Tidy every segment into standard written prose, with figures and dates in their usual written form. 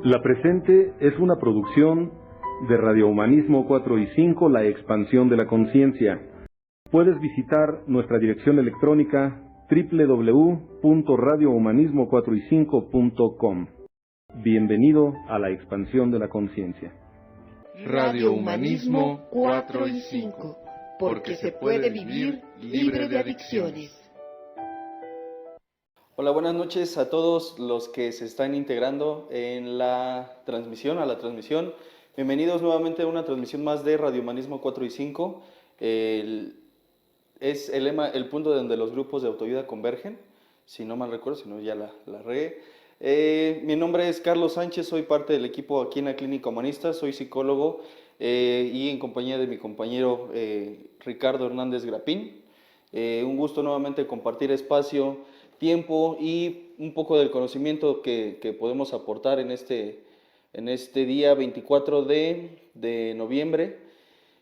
La presente es una producción de Radio Humanismo 4 y 5, la expansión de la conciencia. Puedes visitar nuestra dirección electrónica www.radiohumanismo4y5.com. Bienvenido a la expansión de la conciencia. Radio Humanismo 4 y 5, porque se puede vivir libre de adicciones. Hola, buenas noches a todos los que se están integrando en la transmisión, Bienvenidos nuevamente a una transmisión más de Radio Humanismo 4 y 5. Es el lema, el punto donde los grupos de autoayuda convergen, si no mal recuerdo, si no ya la regué. Mi nombre es Carlos Sánchez, soy parte del equipo aquí en la Clínica Humanista, soy psicólogo y en compañía de mi compañero Ricardo Hernández Grapín. Un gusto nuevamente compartir espacio, tiempo y un poco del conocimiento que podemos aportar en este día 24 de noviembre.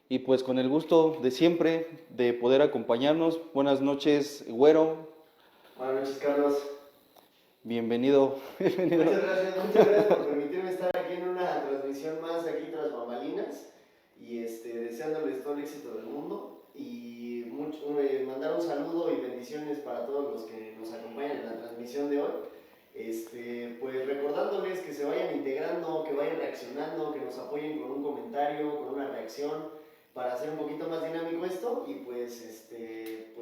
Y pues con el gusto de siempre de poder acompañarnos. Buenas noches, Güero. Buenas noches, Carlos. Bienvenido. Muchas gracias por permitirme estar aquí en una transmisión más aquí tras bambalinas y deseándoles todo el éxito del mundo y mandar un saludo y bendiciones para todos los que nos acompañan en la transmisión de hoy. Pues recordándoles que se vayan integrando, que vayan reaccionando, que nos apoyen con un comentario, con una reacción, para hacer un poquito más dinámico esto y pues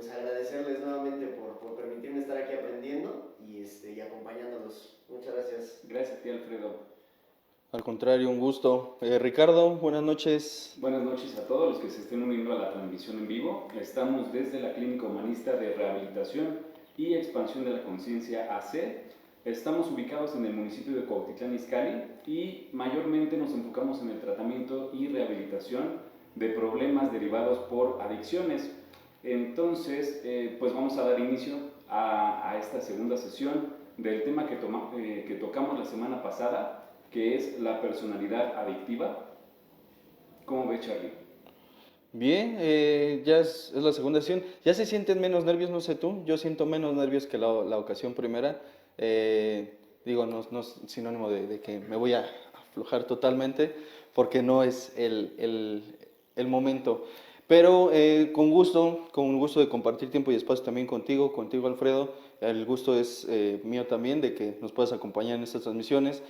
agradecerles nuevamente por permitirme estar aquí aprendiendo y acompañándolos. Muchas gracias. Gracias a ti, Alfredo. Al contrario, un gusto. Ricardo, buenas noches. Buenas noches a todos los que se estén uniendo a la transmisión en vivo. Estamos desde la Clínica Humanista de Rehabilitación y Expansión de la Conciencia AC. Estamos ubicados en el municipio de Cuautitlán Izcalli y mayormente nos enfocamos en el tratamiento y rehabilitación de problemas derivados por adicciones. Entonces, pues vamos a dar inicio a esta segunda sesión del tema que tocamos la semana pasada, que es la personalidad adictiva. ¿Cómo ves, Charlie? Bien, ya es la segunda sesión. ¿Ya se sienten menos nervios? No sé tú, yo siento menos nervios que la ocasión primera. Digo, no es sinónimo de que me voy a aflojar totalmente, porque no es el momento. Pero con gusto de compartir tiempo y espacio también contigo Alfredo. El gusto es mío también de que nos puedas acompañar en estas transmisiones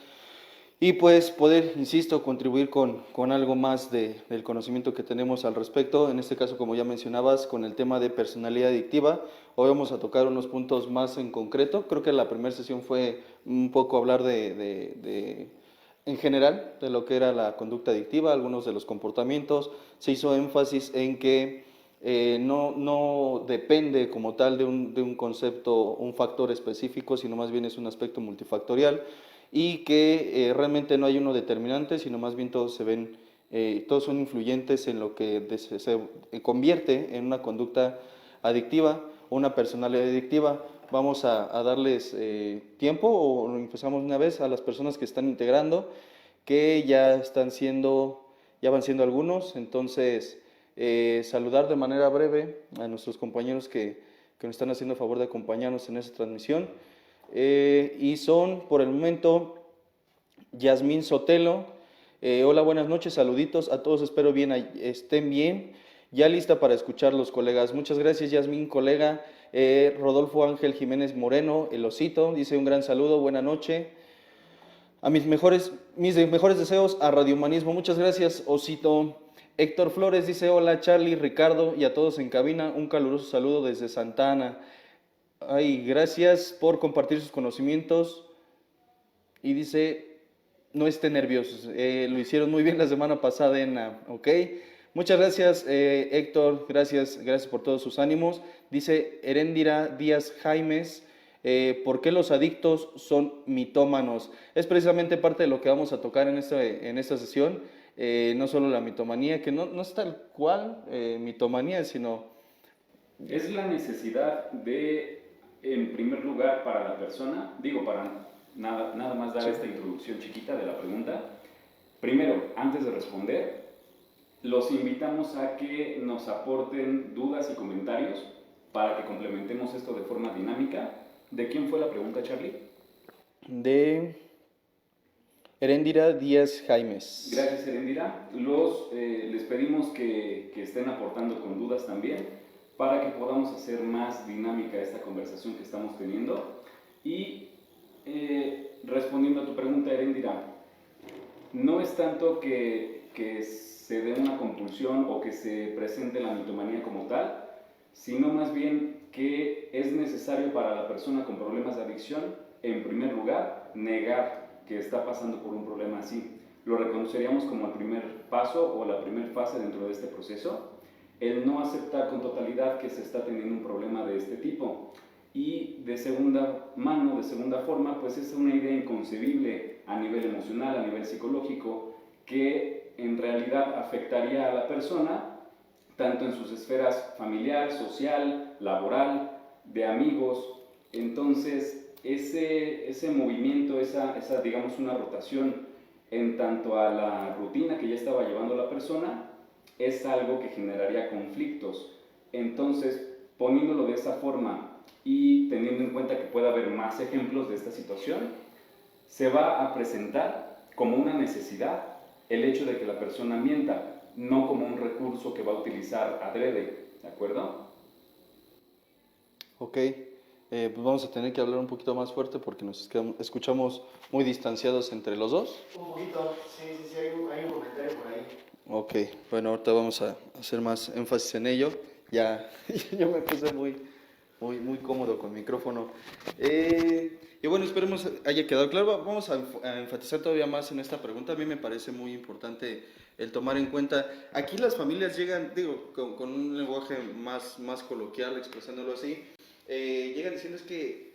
y pues poder, insisto, contribuir con algo más del conocimiento que tenemos al respecto. En este caso, como ya mencionabas, con el tema de personalidad adictiva. Hoy vamos a tocar unos puntos más en concreto. Creo que la primera sesión fue un poco hablar en general de lo que era la conducta adictiva, algunos de los comportamientos. Se hizo énfasis en que no depende como tal de un concepto, un factor específico, sino más bien es un aspecto multifactorial y que realmente no hay uno determinante, sino más bien todos todos son influyentes en lo que se convierte en una conducta adictiva o una personalidad adictiva. Vamos a darles tiempo, o empezamos una vez a las personas que están integrando, que ya van siendo algunos. Entonces, saludar de manera breve a nuestros compañeros que nos están haciendo el favor de acompañarnos en esta transmisión. Y son, por el momento, Yasmín Sotelo. Hola, buenas noches, saluditos a todos, espero estén bien. Ya lista para escuchar los colegas. Muchas gracias, Yasmín, colega. Rodolfo Ángel Jiménez Moreno, el Osito, dice un gran saludo, buena noche. A mis mejores deseos a Radio Humanismo. Muchas gracias, Osito. Héctor Flores dice hola, Charlie, Ricardo y a todos en cabina. Un caluroso saludo desde Santa Ana. Ay, gracias por compartir sus conocimientos. Y dice, no estén nerviosos. Lo hicieron muy bien la semana pasada, ¿ok? Muchas gracias, Héctor, gracias por todos sus ánimos. Dice Heréndira Díaz Jaimes, ¿por qué los adictos son mitómanos? Es precisamente parte de lo que vamos a tocar en esta sesión, no solo la mitomanía, que no es tal cual mitomanía, sino... Es la necesidad de, en primer lugar, para la persona, para nada más dar esta introducción chiquita de la pregunta. Primero, antes de responder, los invitamos a que nos aporten dudas y comentarios para que complementemos esto de forma dinámica. ¿De quién fue la pregunta, Charlie? De Heréndira Díaz Jaimes. Gracias, Heréndira. Les pedimos que estén aportando con dudas también para que podamos hacer más dinámica esta conversación que estamos teniendo. Y respondiendo a tu pregunta, Heréndira, no es tanto que se dé una compulsión o que se presente la mitomanía como tal, sino más bien que es necesario para la persona con problemas de adicción, en primer lugar, negar que está pasando por un problema así. Lo reconoceríamos como el primer paso o la primera fase dentro de este proceso, el no aceptar con totalidad que se está teniendo un problema de este tipo. Y de segunda mano, de segunda forma, pues es una idea inconcebible a nivel emocional, a nivel psicológico, que en realidad afectaría a la persona tanto en sus esferas familiar, social, laboral, de amigos. Entonces, ese movimiento, esa digamos una rotación en tanto a la rutina que ya estaba llevando la persona, es algo que generaría conflictos. Entonces, poniéndolo de esa forma y teniendo en cuenta que puede haber más ejemplos de esta situación, se va a presentar como una necesidad el hecho de que la persona mienta, no como un recurso que va a utilizar adrede, ¿de acuerdo? Ok, pues vamos a tener que hablar un poquito más fuerte porque nos escuchamos muy distanciados entre los dos. Un poquito, sí, hay un comentario por ahí. Ok, bueno, ahorita vamos a hacer más énfasis en ello. Ya, yo me puse muy cómodo con el micrófono. Y bueno, esperemos haya quedado claro. Vamos a enfatizar todavía más en esta pregunta. A mí me parece muy importante el tomar en cuenta. Aquí las familias llegan, digo, con un lenguaje más coloquial, expresándolo así, llegan diciendo es que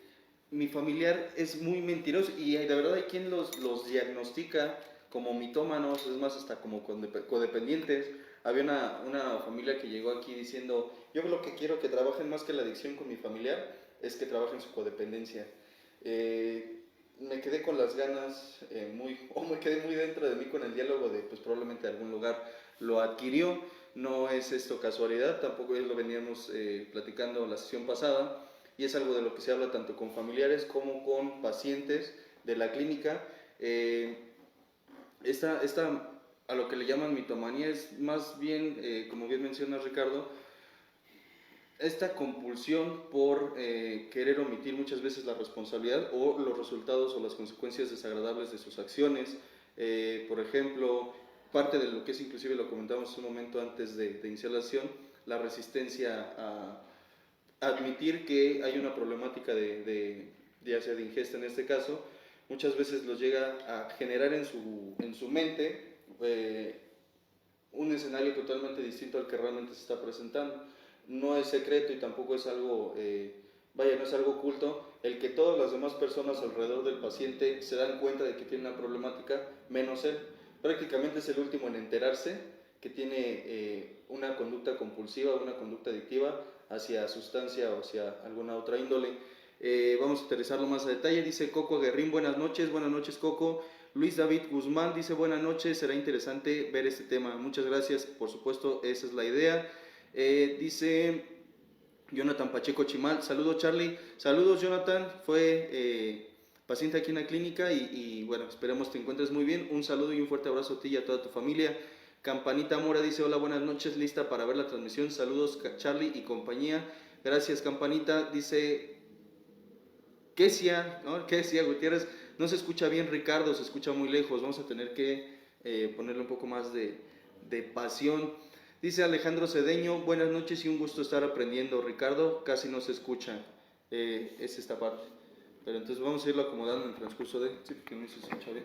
mi familiar es muy mentiroso y de verdad hay quien los diagnostica como mitómanos, es más, hasta como codependientes. Había una familia que llegó aquí diciendo, yo lo que quiero que trabajen más que la adicción con mi familiar es que trabajen su codependencia. Me quedé con las ganas, me quedé muy dentro de mí con el diálogo de, pues probablemente algún lugar lo adquirió. No es esto casualidad, tampoco lo veníamos platicando la sesión pasada, y es algo de lo que se habla tanto con familiares como con pacientes de la clínica. Esta a lo que le llaman mitomanía es más bien, como bien menciona Ricardo, esta compulsión por querer omitir muchas veces la responsabilidad o los resultados o las consecuencias desagradables de sus acciones. Por ejemplo, parte de lo que es, inclusive lo comentamos un momento antes de iniciar la sesión, la resistencia a admitir que hay una problemática ya sea de ingesta en este caso, muchas veces los llega a generar en su mente un escenario totalmente distinto al que realmente se está presentando. No es secreto y tampoco es algo, no es algo oculto, el que todas las demás personas alrededor del paciente se dan cuenta de que tiene una problemática, menos él. Prácticamente es el último en enterarse que tiene una conducta compulsiva, una conducta adictiva hacia sustancia o hacia alguna otra índole. Vamos a aterrizarlo más a detalle. Dice Coco Guerrín, buenas noches Coco. Luis David Guzmán dice buenas noches, será interesante ver este tema. Muchas gracias, por supuesto, esa es la idea. Dice Jonathan Pacheco Chimal, saludos Charlie, saludos Jonathan, fue paciente aquí en la clínica y bueno, esperemos te encuentres muy bien. Un saludo y un fuerte abrazo a ti y a toda tu familia. Campanita Mora dice hola, buenas noches, lista para ver la transmisión. Saludos Charlie y compañía. Gracias Campanita. Dice Kesia, ¿no? Kesia Gutiérrez, no se escucha bien Ricardo, se escucha muy lejos. Vamos a tener que ponerle un poco más de pasión. Dice Alejandro Cedeño, buenas noches y un gusto estar aprendiendo. Ricardo, casi no se escucha, es esta parte. Pero entonces vamos a irlo acomodando en el transcurso de... Sí, porque no se escucha bien.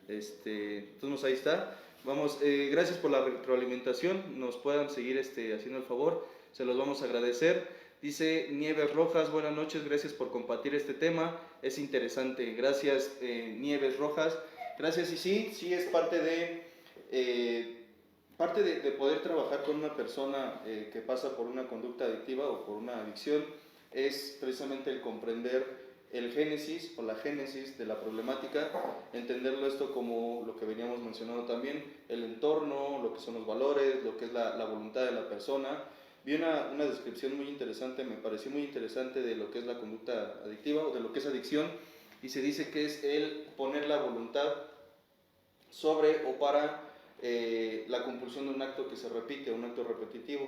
Entonces ahí está. Vamos, gracias por la retroalimentación, nos puedan seguir haciendo el favor, se los vamos a agradecer. Dice Nieves Rojas, buenas noches, gracias por compartir este tema, es interesante. Gracias Nieves Rojas, gracias. Y sí es parte de poder trabajar con una persona que pasa por una conducta adictiva o por una adicción, es precisamente el comprender el génesis o la génesis de la problemática, entenderlo esto como lo que veníamos mencionando también, el entorno, lo que son los valores, lo que es la voluntad de la persona. Vi una descripción muy interesante, me pareció muy interesante de lo que es la conducta adictiva o de lo que es adicción, y se dice que es el poner la voluntad sobre o para la compulsión de un acto que se repite, un acto repetitivo.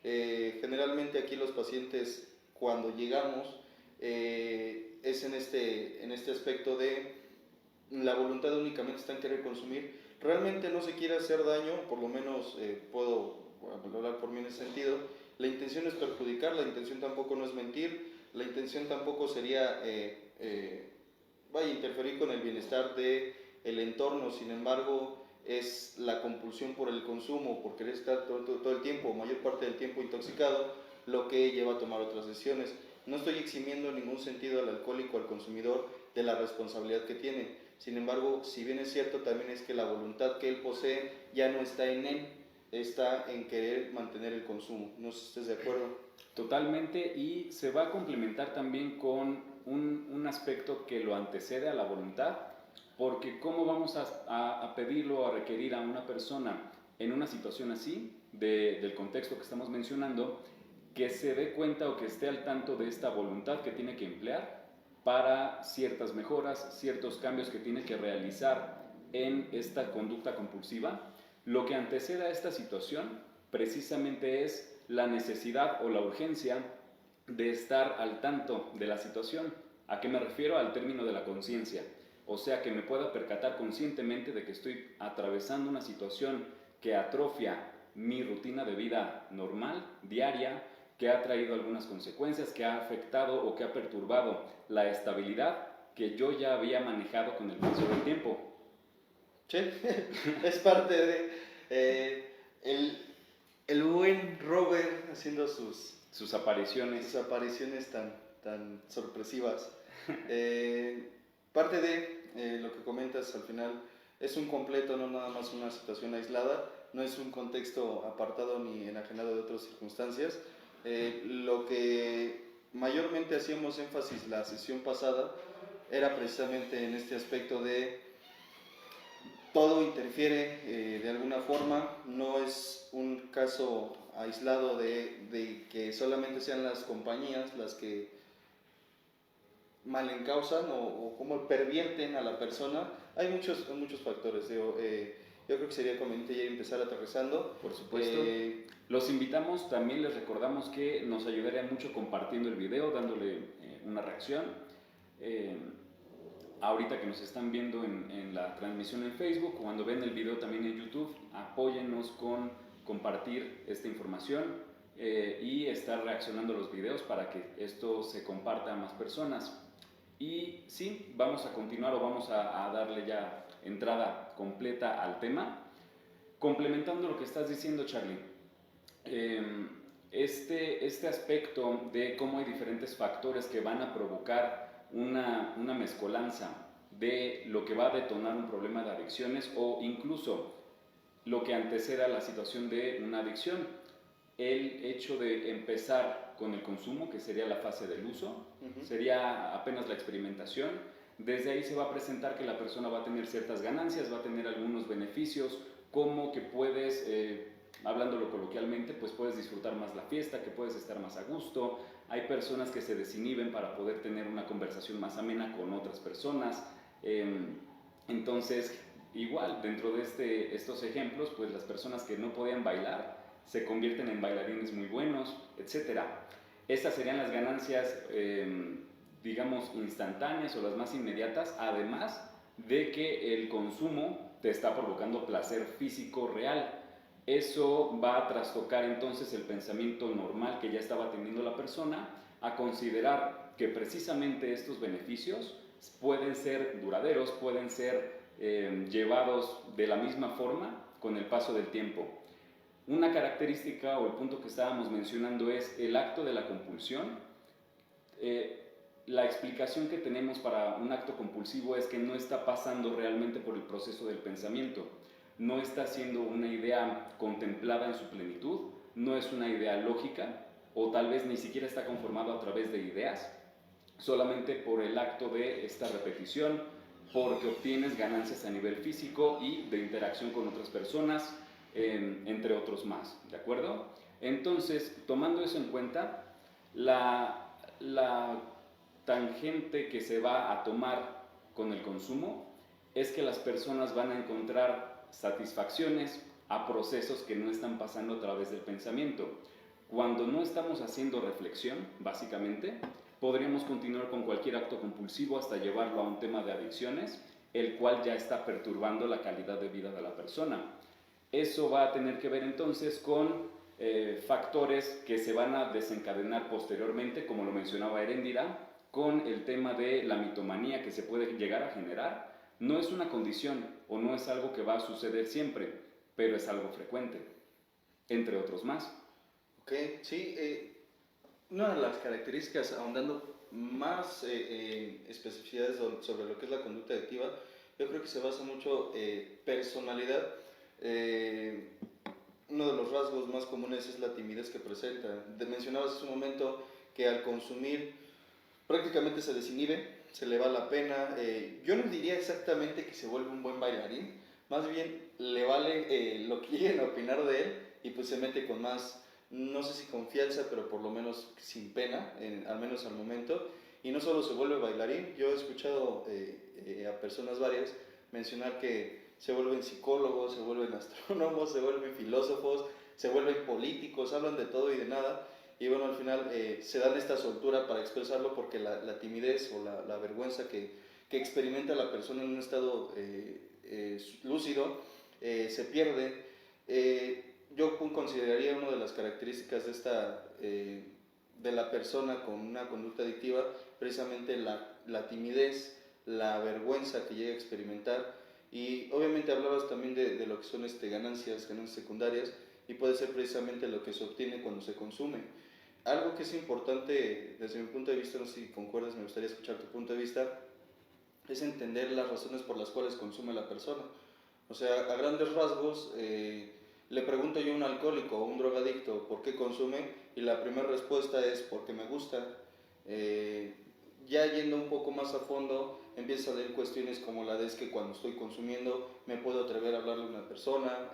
Generalmente aquí los pacientes, cuando llegamos, es en este aspecto de la voluntad únicamente está en querer consumir. Realmente no se quiere hacer daño, por lo menos puedo hablar por mí en ese sentido. La intención es perjudicar, la intención tampoco no es mentir, la intención tampoco sería interferir con el bienestar del entorno. Sin embargo, es la compulsión por el consumo, por querer estar todo el tiempo, mayor parte del tiempo intoxicado, lo que lleva a tomar otras decisiones. No estoy eximiendo en ningún sentido al alcohólico, al consumidor, de la responsabilidad que tiene. Sin embargo, si bien es cierto, también es que la voluntad que él posee ya no está en él, está en querer mantener el consumo. No sé si estés de acuerdo. Totalmente, y se va a complementar también con un aspecto que lo antecede a la voluntad, porque ¿cómo vamos a pedirlo o a requerir a una persona en una situación así, del contexto que estamos mencionando, que se dé cuenta o que esté al tanto de esta voluntad que tiene que emplear para ciertas mejoras, ciertos cambios que tiene que realizar en esta conducta compulsiva? Lo que antecede a esta situación precisamente es la necesidad o la urgencia de estar al tanto de la situación. ¿A qué me refiero? Al término de la conciencia. O sea, que me pueda percatar conscientemente de que estoy atravesando una situación que atrofia mi rutina de vida normal, diaria, que ha traído algunas consecuencias, que ha afectado o que ha perturbado la estabilidad que yo ya había manejado con el paso del tiempo. Sí, es parte de el buen Robert haciendo sus apariciones tan sorpresivas. Parte de lo que comentas al final es un completo, no nada más una situación aislada, no es un contexto apartado ni enajenado de otras circunstancias. Lo que mayormente hacíamos énfasis la sesión pasada era precisamente en este aspecto de todo interfiere de alguna forma, no es un caso aislado de que solamente sean las compañías las que malencausan o como pervierten a la persona. Hay muchos factores. Yo creo que sería conveniente ya empezar aterrizando. Por supuesto. Los invitamos, también les recordamos que nos ayudaría mucho compartiendo el video, dándole una reacción. Ahorita que nos están viendo en la transmisión en Facebook, cuando ven el video también en YouTube, apóyennos con compartir esta información y estar reaccionando a los videos para que esto se comparta a más personas. Y sí, vamos a continuar o vamos a darle ya entrada completa al tema, complementando lo que estás diciendo, Charlie. Este aspecto de cómo hay diferentes factores que van a provocar una mezcolanza de lo que va a detonar un problema de adicciones o incluso lo que antecede a la situación de una adicción. El hecho de empezar con el consumo, que sería la fase del uso, sería apenas la experimentación. Desde ahí se va a presentar que la persona va a tener ciertas ganancias, va a tener algunos beneficios, como que puedes, hablándolo coloquialmente, pues puedes disfrutar más la fiesta, que puedes estar más a gusto. Hay personas que se desinhiben para poder tener una conversación más amena con otras personas. Entonces, igual, dentro de estos ejemplos, pues las personas que no podían bailar se convierten en bailarines muy buenos, etc. Estas serían las ganancias, digamos, instantáneas o las más inmediatas, además de que el consumo te está provocando placer físico real. Eso va a trastocar entonces el pensamiento normal que ya estaba teniendo la persona, a considerar que precisamente estos beneficios pueden ser duraderos, pueden ser llevados de la misma forma con el paso del tiempo. Una característica o el punto que estábamos mencionando es el acto de la compulsión. La explicación que tenemos para un acto compulsivo es que no está pasando realmente por el proceso del pensamiento, no está siendo una idea contemplada en su plenitud, no es una idea lógica o tal vez ni siquiera está conformado a través de ideas, solamente por el acto de esta repetición, porque obtienes ganancias a nivel físico y de interacción con otras personas, entre otros más, ¿de acuerdo? Entonces, tomando eso en cuenta, la tangente que se va a tomar con el consumo es que las personas van a encontrar satisfacciones a procesos que no están pasando a través del pensamiento. Cuando no estamos haciendo reflexión, básicamente, podríamos continuar con cualquier acto compulsivo hasta llevarlo a un tema de adicciones, el cual ya está perturbando la calidad de vida de la persona. Eso va a tener que ver entonces con factores que se van a desencadenar posteriormente, como lo mencionaba Heréndira, con el tema de la mitomanía que se puede llegar a generar. No es una condición o no es algo que va a suceder siempre, pero es algo frecuente, entre otros más. Ok, sí, una de las características, ahondando más especificidades sobre lo que es la conducta adictiva, yo creo que se basa mucho personalidad. Uno de los rasgos más comunes es la timidez que presenta. Mencionabas hace un momento que al consumir prácticamente se desinhibe, se le va la pena. Yo no diría exactamente que se vuelve un buen bailarín, más bien le vale lo que lleguen a opinar de él y pues se mete con más, no sé si confianza, pero por lo menos sin pena, al menos al momento. Y no solo se vuelve bailarín, yo he escuchado a personas varias mencionar que se vuelven psicólogos, se vuelven astrónomos, se vuelven filósofos, se vuelven políticos, hablan de todo y de nada. Y bueno, al final se dan esta soltura para expresarlo porque la timidez o la vergüenza que experimenta la persona en un estado lúcido se pierde. Yo consideraría una de las características de la persona con una conducta adictiva precisamente la timidez, la vergüenza que llega a experimentar. Y obviamente hablabas también de lo que son ganancias secundarias, y puede ser precisamente lo que se obtiene cuando se consume. Algo que es importante desde mi punto de vista, no sé si concuerdas, me gustaría escuchar tu punto de vista, es entender las razones por las cuales consume la persona. O sea, a grandes rasgos, le pregunto yo a un alcohólico o un drogadicto por qué consume, y la primera respuesta es porque me gusta. Ya yendo un poco más a fondo, empieza a ver cuestiones como la de es que cuando estoy consumiendo me puedo atrever a hablarle a una persona,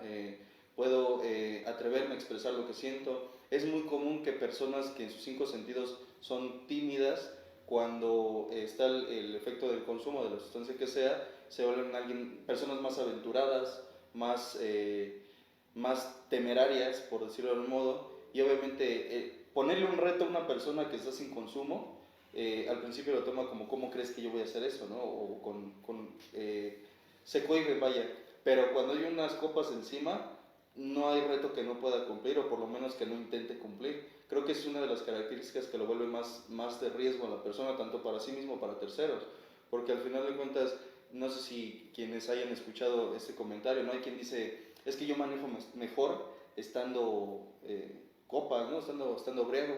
puedo atreverme a expresar lo que siento. Es muy común que personas que en sus 5 sentidos son tímidas, cuando está el efecto del consumo de la sustancia que sea, se vuelven personas más aventuradas, más temerarias, por decirlo de algún modo. Y obviamente ponerle un reto a una persona que está sin consumo, al principio lo toma como ¿cómo crees que yo voy a hacer eso? ¿No? O se cohíbe, vaya. Pero cuando hay unas copas encima, no hay reto que no pueda cumplir, o por lo menos que no intente cumplir. Creo que es una de las características que lo vuelve más de riesgo a la persona, tanto para sí mismo como para terceros. Porque al final de cuentas, no sé si quienes hayan escuchado este comentario, ¿no? Hay quien dice, es que yo manejo mejor estando copa, ¿no? Estando briago.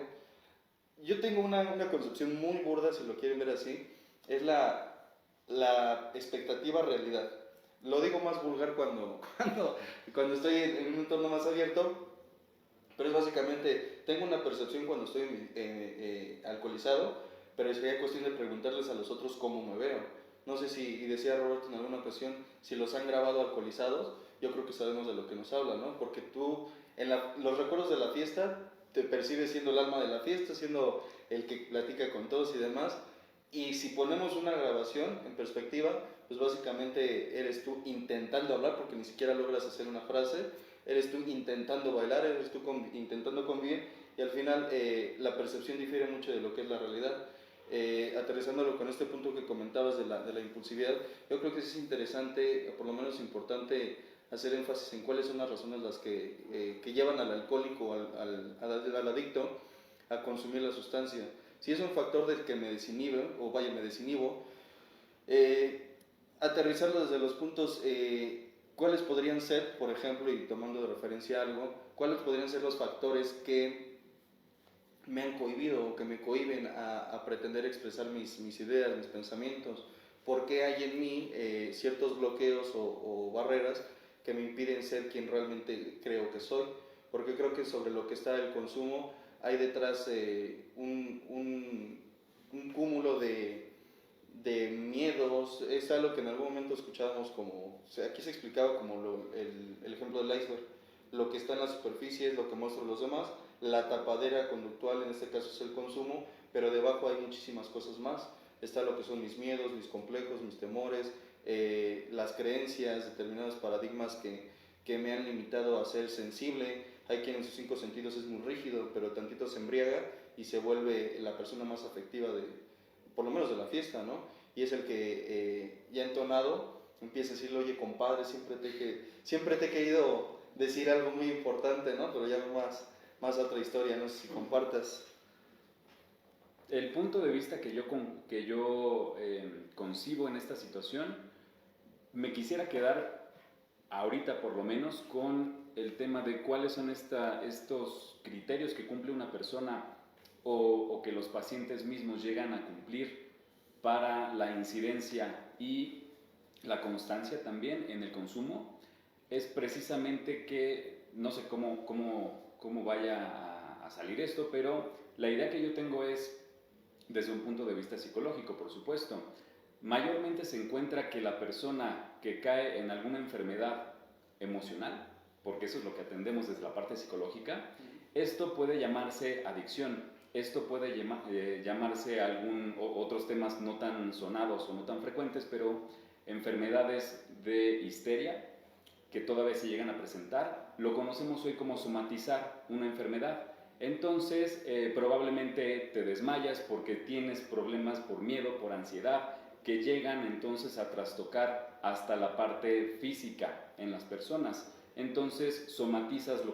Yo tengo una concepción muy burda, si lo quieren ver así, es la expectativa realidad. Lo digo más vulgar cuando estoy en un entorno más abierto, pero es básicamente, tengo una percepción cuando estoy alcoholizado, pero sería cuestión de preguntarles a los otros cómo me veo. No sé si, y decía Roberto en alguna ocasión, si los han grabado alcoholizados, yo creo que sabemos de lo que nos habla, ¿no? Porque tú, los recuerdos de la fiesta, te percibes siendo el alma de la fiesta, siendo el que platica con todos y demás. Y si ponemos una grabación en perspectiva, pues básicamente eres tú intentando hablar, porque ni siquiera logras hacer una frase, eres tú intentando bailar, eres tú intentando convivir, y al final la percepción difiere mucho de lo que es la realidad. Aterrizándolo con este punto que comentabas de la impulsividad, yo creo que es interesante, por lo menos importante, hacer énfasis en cuáles son las razones las que llevan al alcohólico, al adicto, a consumir la sustancia. Si es un factor del que me desinhibo, aterrizarlo desde los puntos, cuáles podrían ser, por ejemplo, y tomando de referencia algo, cuáles podrían ser los factores que me han cohibido o que me cohiben a pretender expresar mis ideas, mis pensamientos. ¿Por qué hay en mí ciertos bloqueos o barreras que me impiden ser quien realmente creo que soy? Porque creo que sobre lo que está el consumo hay detrás un cúmulo de miedos. Es algo que en algún momento escuchábamos como, o sea, aquí se explicaba como el ejemplo del iceberg. Lo que está en la superficie es lo que muestran los demás, la tapadera conductual en este caso es el consumo, pero debajo hay muchísimas cosas más. Está lo que son mis miedos, mis complejos, mis temores, las creencias, determinados paradigmas que me han limitado a ser sensible. Hay quien en sus 5 sentidos es muy rígido, pero tantito se embriaga y se vuelve la persona más afectiva por lo menos de la fiesta, ¿no? Y es el que ya entonado empieza a decirle, oye compadre, siempre te he querido decir algo muy importante, ¿no? Pero ya más otra historia, no sé si compartas. El punto de vista que yo concibo en esta situación, me quisiera quedar ahorita por lo menos con el tema de cuáles son estos criterios que cumple una persona o que los pacientes mismos llegan a cumplir para la incidencia y la constancia también en el consumo. Es precisamente que, no sé cómo vaya a salir esto, pero la idea que yo tengo es, desde un punto de vista psicológico, por supuesto, mayormente se encuentra que la persona que cae en alguna enfermedad emocional, porque eso es lo que atendemos desde la parte psicológica, esto puede llamarse adicción, esto puede llamarse otros temas no tan sonados o no tan frecuentes, pero enfermedades de histeria que todavía se llegan a presentar, lo conocemos hoy como somatizar una enfermedad. Entonces, probablemente te desmayas porque tienes problemas por miedo, por ansiedad, que llegan entonces a trastocar hasta la parte física en las personas. Entonces, somatizas de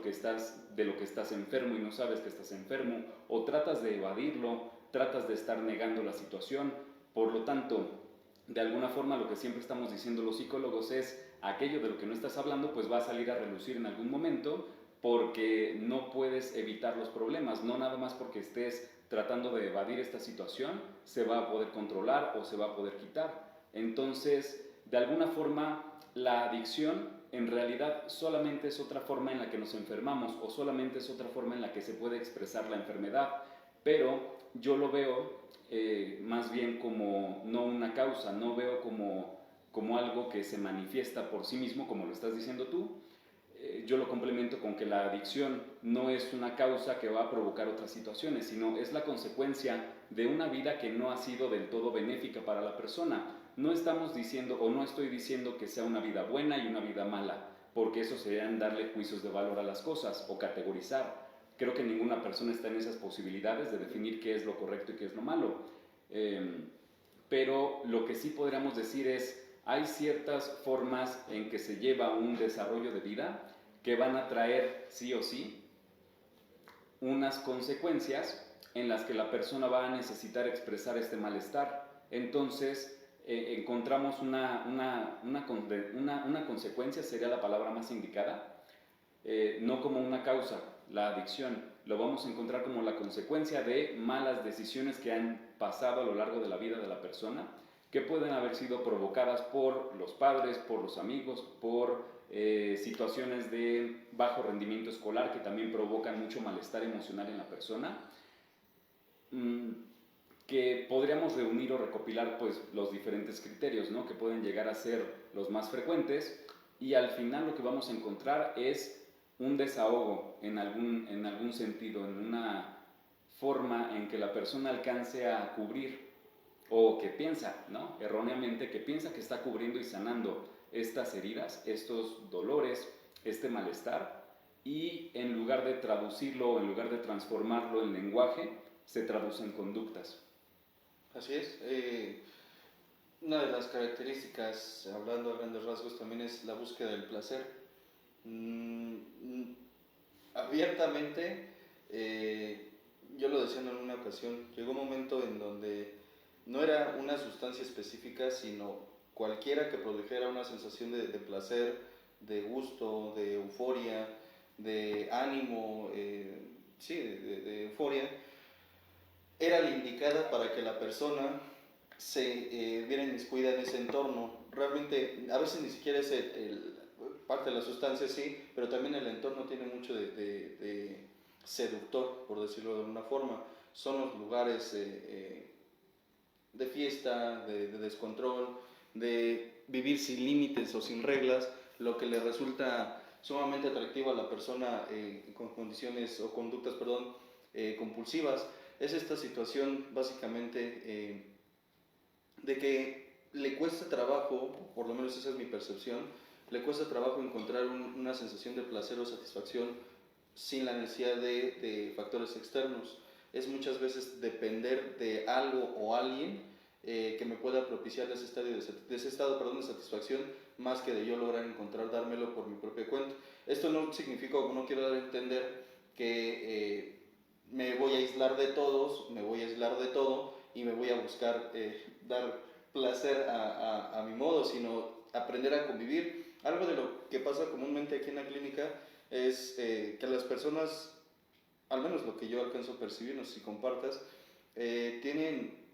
lo que estás enfermo y no sabes que estás enfermo, o tratas de evadirlo, tratas de estar negando la situación. Por lo tanto, de alguna forma lo que siempre estamos diciendo los psicólogos es, aquello de lo que no estás hablando pues va a salir a relucir en algún momento, porque no puedes evitar los problemas, no nada más porque estés tratando de evadir esta situación se va a poder controlar o se va a poder quitar. Entonces, de alguna forma, la adicción en realidad solamente es otra forma en la que nos enfermamos o solamente es otra forma en la que se puede expresar la enfermedad, pero yo lo veo más bien como no una causa, no veo como algo que se manifiesta por sí mismo, como lo estás diciendo tú. Yo lo complemento con que la adicción no es una causa que va a provocar otras situaciones, sino es la consecuencia de una vida que no ha sido del todo benéfica para la persona. No estamos diciendo o no estoy diciendo que sea una vida buena y una vida mala, porque eso sería darle juicios de valor a las cosas o categorizar. Creo que ninguna persona está en esas posibilidades de definir qué es lo correcto y qué es lo malo. Pero lo que sí podríamos decir es, hay ciertas formas en que se lleva un desarrollo de vida que van a traer sí o sí unas consecuencias en las que la persona va a necesitar expresar este malestar. Entonces encontramos una consecuencia, sería la palabra más indicada, no como una causa, la adicción. Lo vamos a encontrar como la consecuencia de malas decisiones que han pasado a lo largo de la vida de la persona, que pueden haber sido provocadas por los padres, por los amigos, por situaciones de bajo rendimiento escolar que también provocan mucho malestar emocional en la persona, que podríamos reunir o recopilar pues los diferentes criterios, ¿no?, que pueden llegar a ser los más frecuentes, y al final lo que vamos a encontrar es un desahogo en algún sentido, en una forma en que la persona alcance a cubrir, o que piensa, ¿no?, erróneamente, que piensa que está cubriendo y sanando estas heridas, estos dolores, este malestar, y en lugar de traducirlo, en lugar de transformarlo en lenguaje, se traduce en conductas. Así es. Una de las características, hablando a grandes rasgos, también es la búsqueda del placer. Abiertamente, yo lo decía en una ocasión, llegó un momento en donde no era una sustancia específica, sino cualquiera que produjera una sensación de placer, de gusto, de euforia, de ánimo, de euforia, era la indicada para que la persona se viera inmiscuida en ese entorno. Realmente, a veces ni siquiera es parte de la sustancia, sí, pero también el entorno tiene mucho de seductor, por decirlo de alguna forma. Son los lugares de fiesta, de descontrol, de vivir sin límites o sin reglas, lo que le resulta sumamente atractivo a la persona con condiciones o conductas, compulsivas. Es esta situación básicamente de que le cuesta trabajo, por lo menos esa es mi percepción, le cuesta trabajo encontrar una sensación de placer o satisfacción sin la necesidad de factores externos. Es muchas veces depender de algo o alguien que me pueda propiciar ese estado de satisfacción, más que de yo lograr dármelo por mi propia cuenta. Esto no significa, o no quiero dar a entender que me voy a aislar de todos, me voy a aislar de todo y me voy a buscar dar placer a mi modo, sino aprender a convivir. Algo de lo que pasa comúnmente aquí en la clínica es que las personas, al menos lo que yo alcanzo a percibir, no sé si compartas, tienen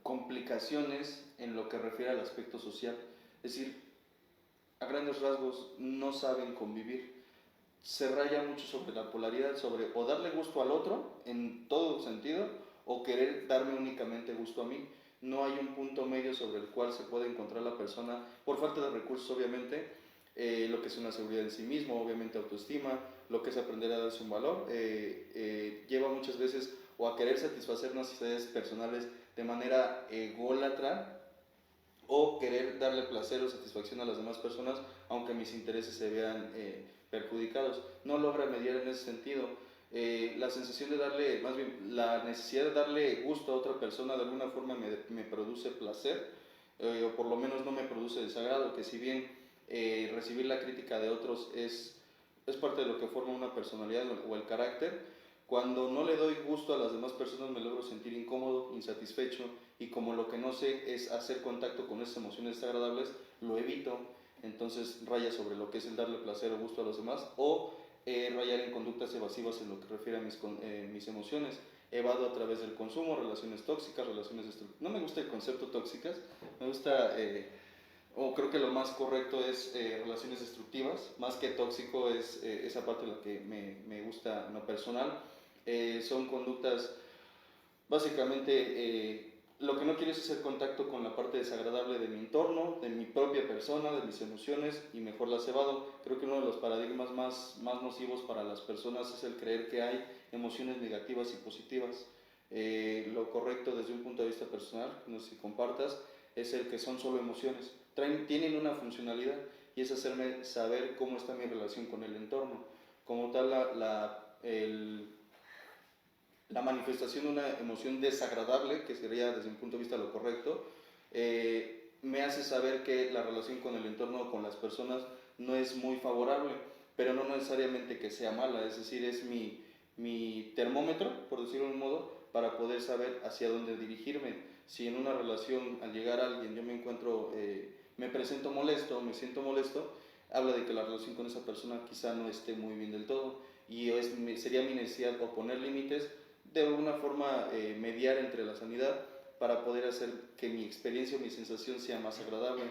complicaciones en lo que refiere al aspecto social. Es decir, a grandes rasgos no saben convivir. Se raya mucho sobre la polaridad, sobre o darle gusto al otro en todo sentido o querer darme únicamente gusto a mí. No hay un punto medio sobre el cual se puede encontrar la persona, por falta de recursos obviamente, lo que es una seguridad en sí mismo, obviamente autoestima, lo que es aprender a darse un valor, lleva muchas veces o a querer satisfacer necesidades personales de manera ególatra, o querer darle placer o satisfacción a las demás personas, aunque mis intereses se vean perjudicados. No logra mediar en ese sentido. La sensación de darle, más bien, la necesidad de darle gusto a otra persona de alguna forma me produce placer, o por lo menos no me produce desagrado, que si bien recibir la crítica de otros es parte de lo que forma una personalidad o el carácter. Cuando no le doy gusto a las demás personas me logro sentir incómodo, insatisfecho, y como lo que no sé es hacer contacto con esas emociones desagradables, lo evito. Entonces raya sobre lo que es el darle placer o gusto a los demás, o rayar en conductas evasivas en lo que refiere a mis emociones. Evado a través del consumo, relaciones tóxicas, relaciones destructivas. No me gusta el concepto tóxicas, me gusta, o creo que lo más correcto es relaciones destructivas, más que tóxico es esa parte de la que me gusta en lo personal. Son conductas, básicamente, lo que no quiero es hacer contacto con la parte desagradable de mi entorno, de mi propia persona, de mis emociones, y mejor las evado. Creo que uno de los paradigmas más nocivos para las personas es el creer que hay emociones negativas y positivas. Lo correcto desde un punto de vista personal, no sé si compartas, es el que son solo emociones. Tienen una funcionalidad, y es hacerme saber cómo está mi relación con el entorno. Como tal, la manifestación de una emoción desagradable, que sería desde un punto de vista lo correcto, me hace saber que la relación con el entorno o con las personas no es muy favorable, pero no necesariamente que sea mala. Es decir, es mi termómetro, por decirlo de un modo, para poder saber hacia dónde dirigirme. Si en una relación, al llegar a alguien, yo me encuentro, me presento molesto, me siento molesto, habla de que la relación con esa persona quizá no esté muy bien del todo, y sería mi necesidad o poner límites, de alguna forma mediar entre la sanidad para poder hacer que mi experiencia o mi sensación sea más agradable.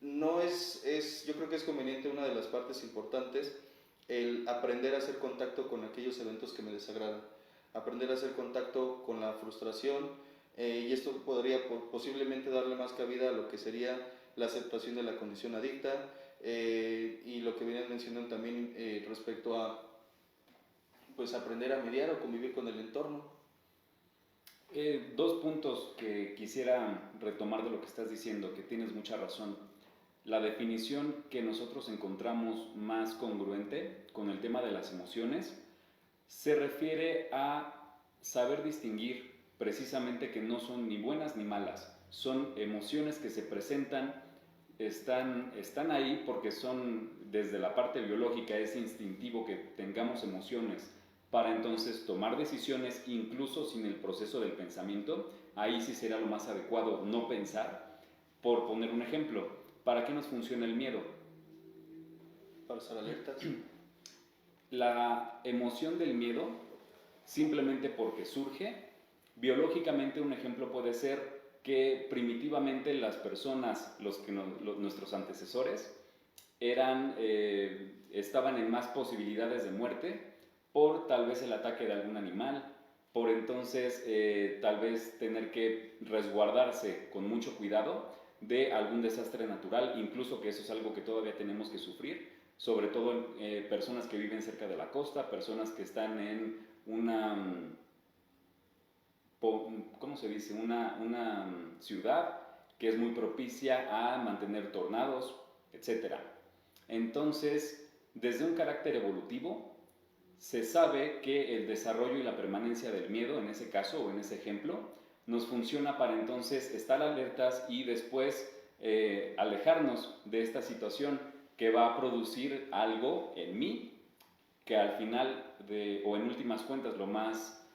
No yo creo que es conveniente, una de las partes importantes, el aprender a hacer contacto con aquellos eventos que me desagradan, aprender a hacer contacto con la frustración, y esto podría posiblemente darle más cabida a lo que sería la aceptación de la condición adicta, y lo que venían mencionando también respecto a pues aprender a mediar o convivir con el entorno. Dos puntos que quisiera retomar de lo que estás diciendo, que tienes mucha razón. La definición que nosotros encontramos más congruente con el tema de las emociones se refiere a saber distinguir precisamente que no son ni buenas ni malas, son emociones que se presentan, están ahí porque son, desde la parte biológica, es instintivo que tengamos emociones para entonces tomar decisiones incluso sin el proceso del pensamiento. Ahí sí será lo más adecuado no pensar. Por poner un ejemplo, ¿para qué nos funciona el miedo? Para estar alertas. La emoción del miedo, simplemente porque surge, biológicamente un ejemplo puede ser que primitivamente las personas, nuestros antecesores, estaban en más posibilidades de muerte por tal vez el ataque de algún animal, por entonces tal vez tener que resguardarse con mucho cuidado de algún desastre natural, incluso que eso es algo que todavía tenemos que sufrir, sobre todo personas que viven cerca de la costa, personas que están en una, ¿cómo se dice?, una ciudad que es muy propicia a mantener tornados, etc. Entonces, desde un carácter evolutivo, se sabe que el desarrollo y la permanencia del miedo, en ese caso o en ese ejemplo, nos funciona para entonces estar alertas y después alejarnos de esta situación que va a producir algo en mí que al final, o en últimas cuentas, lo más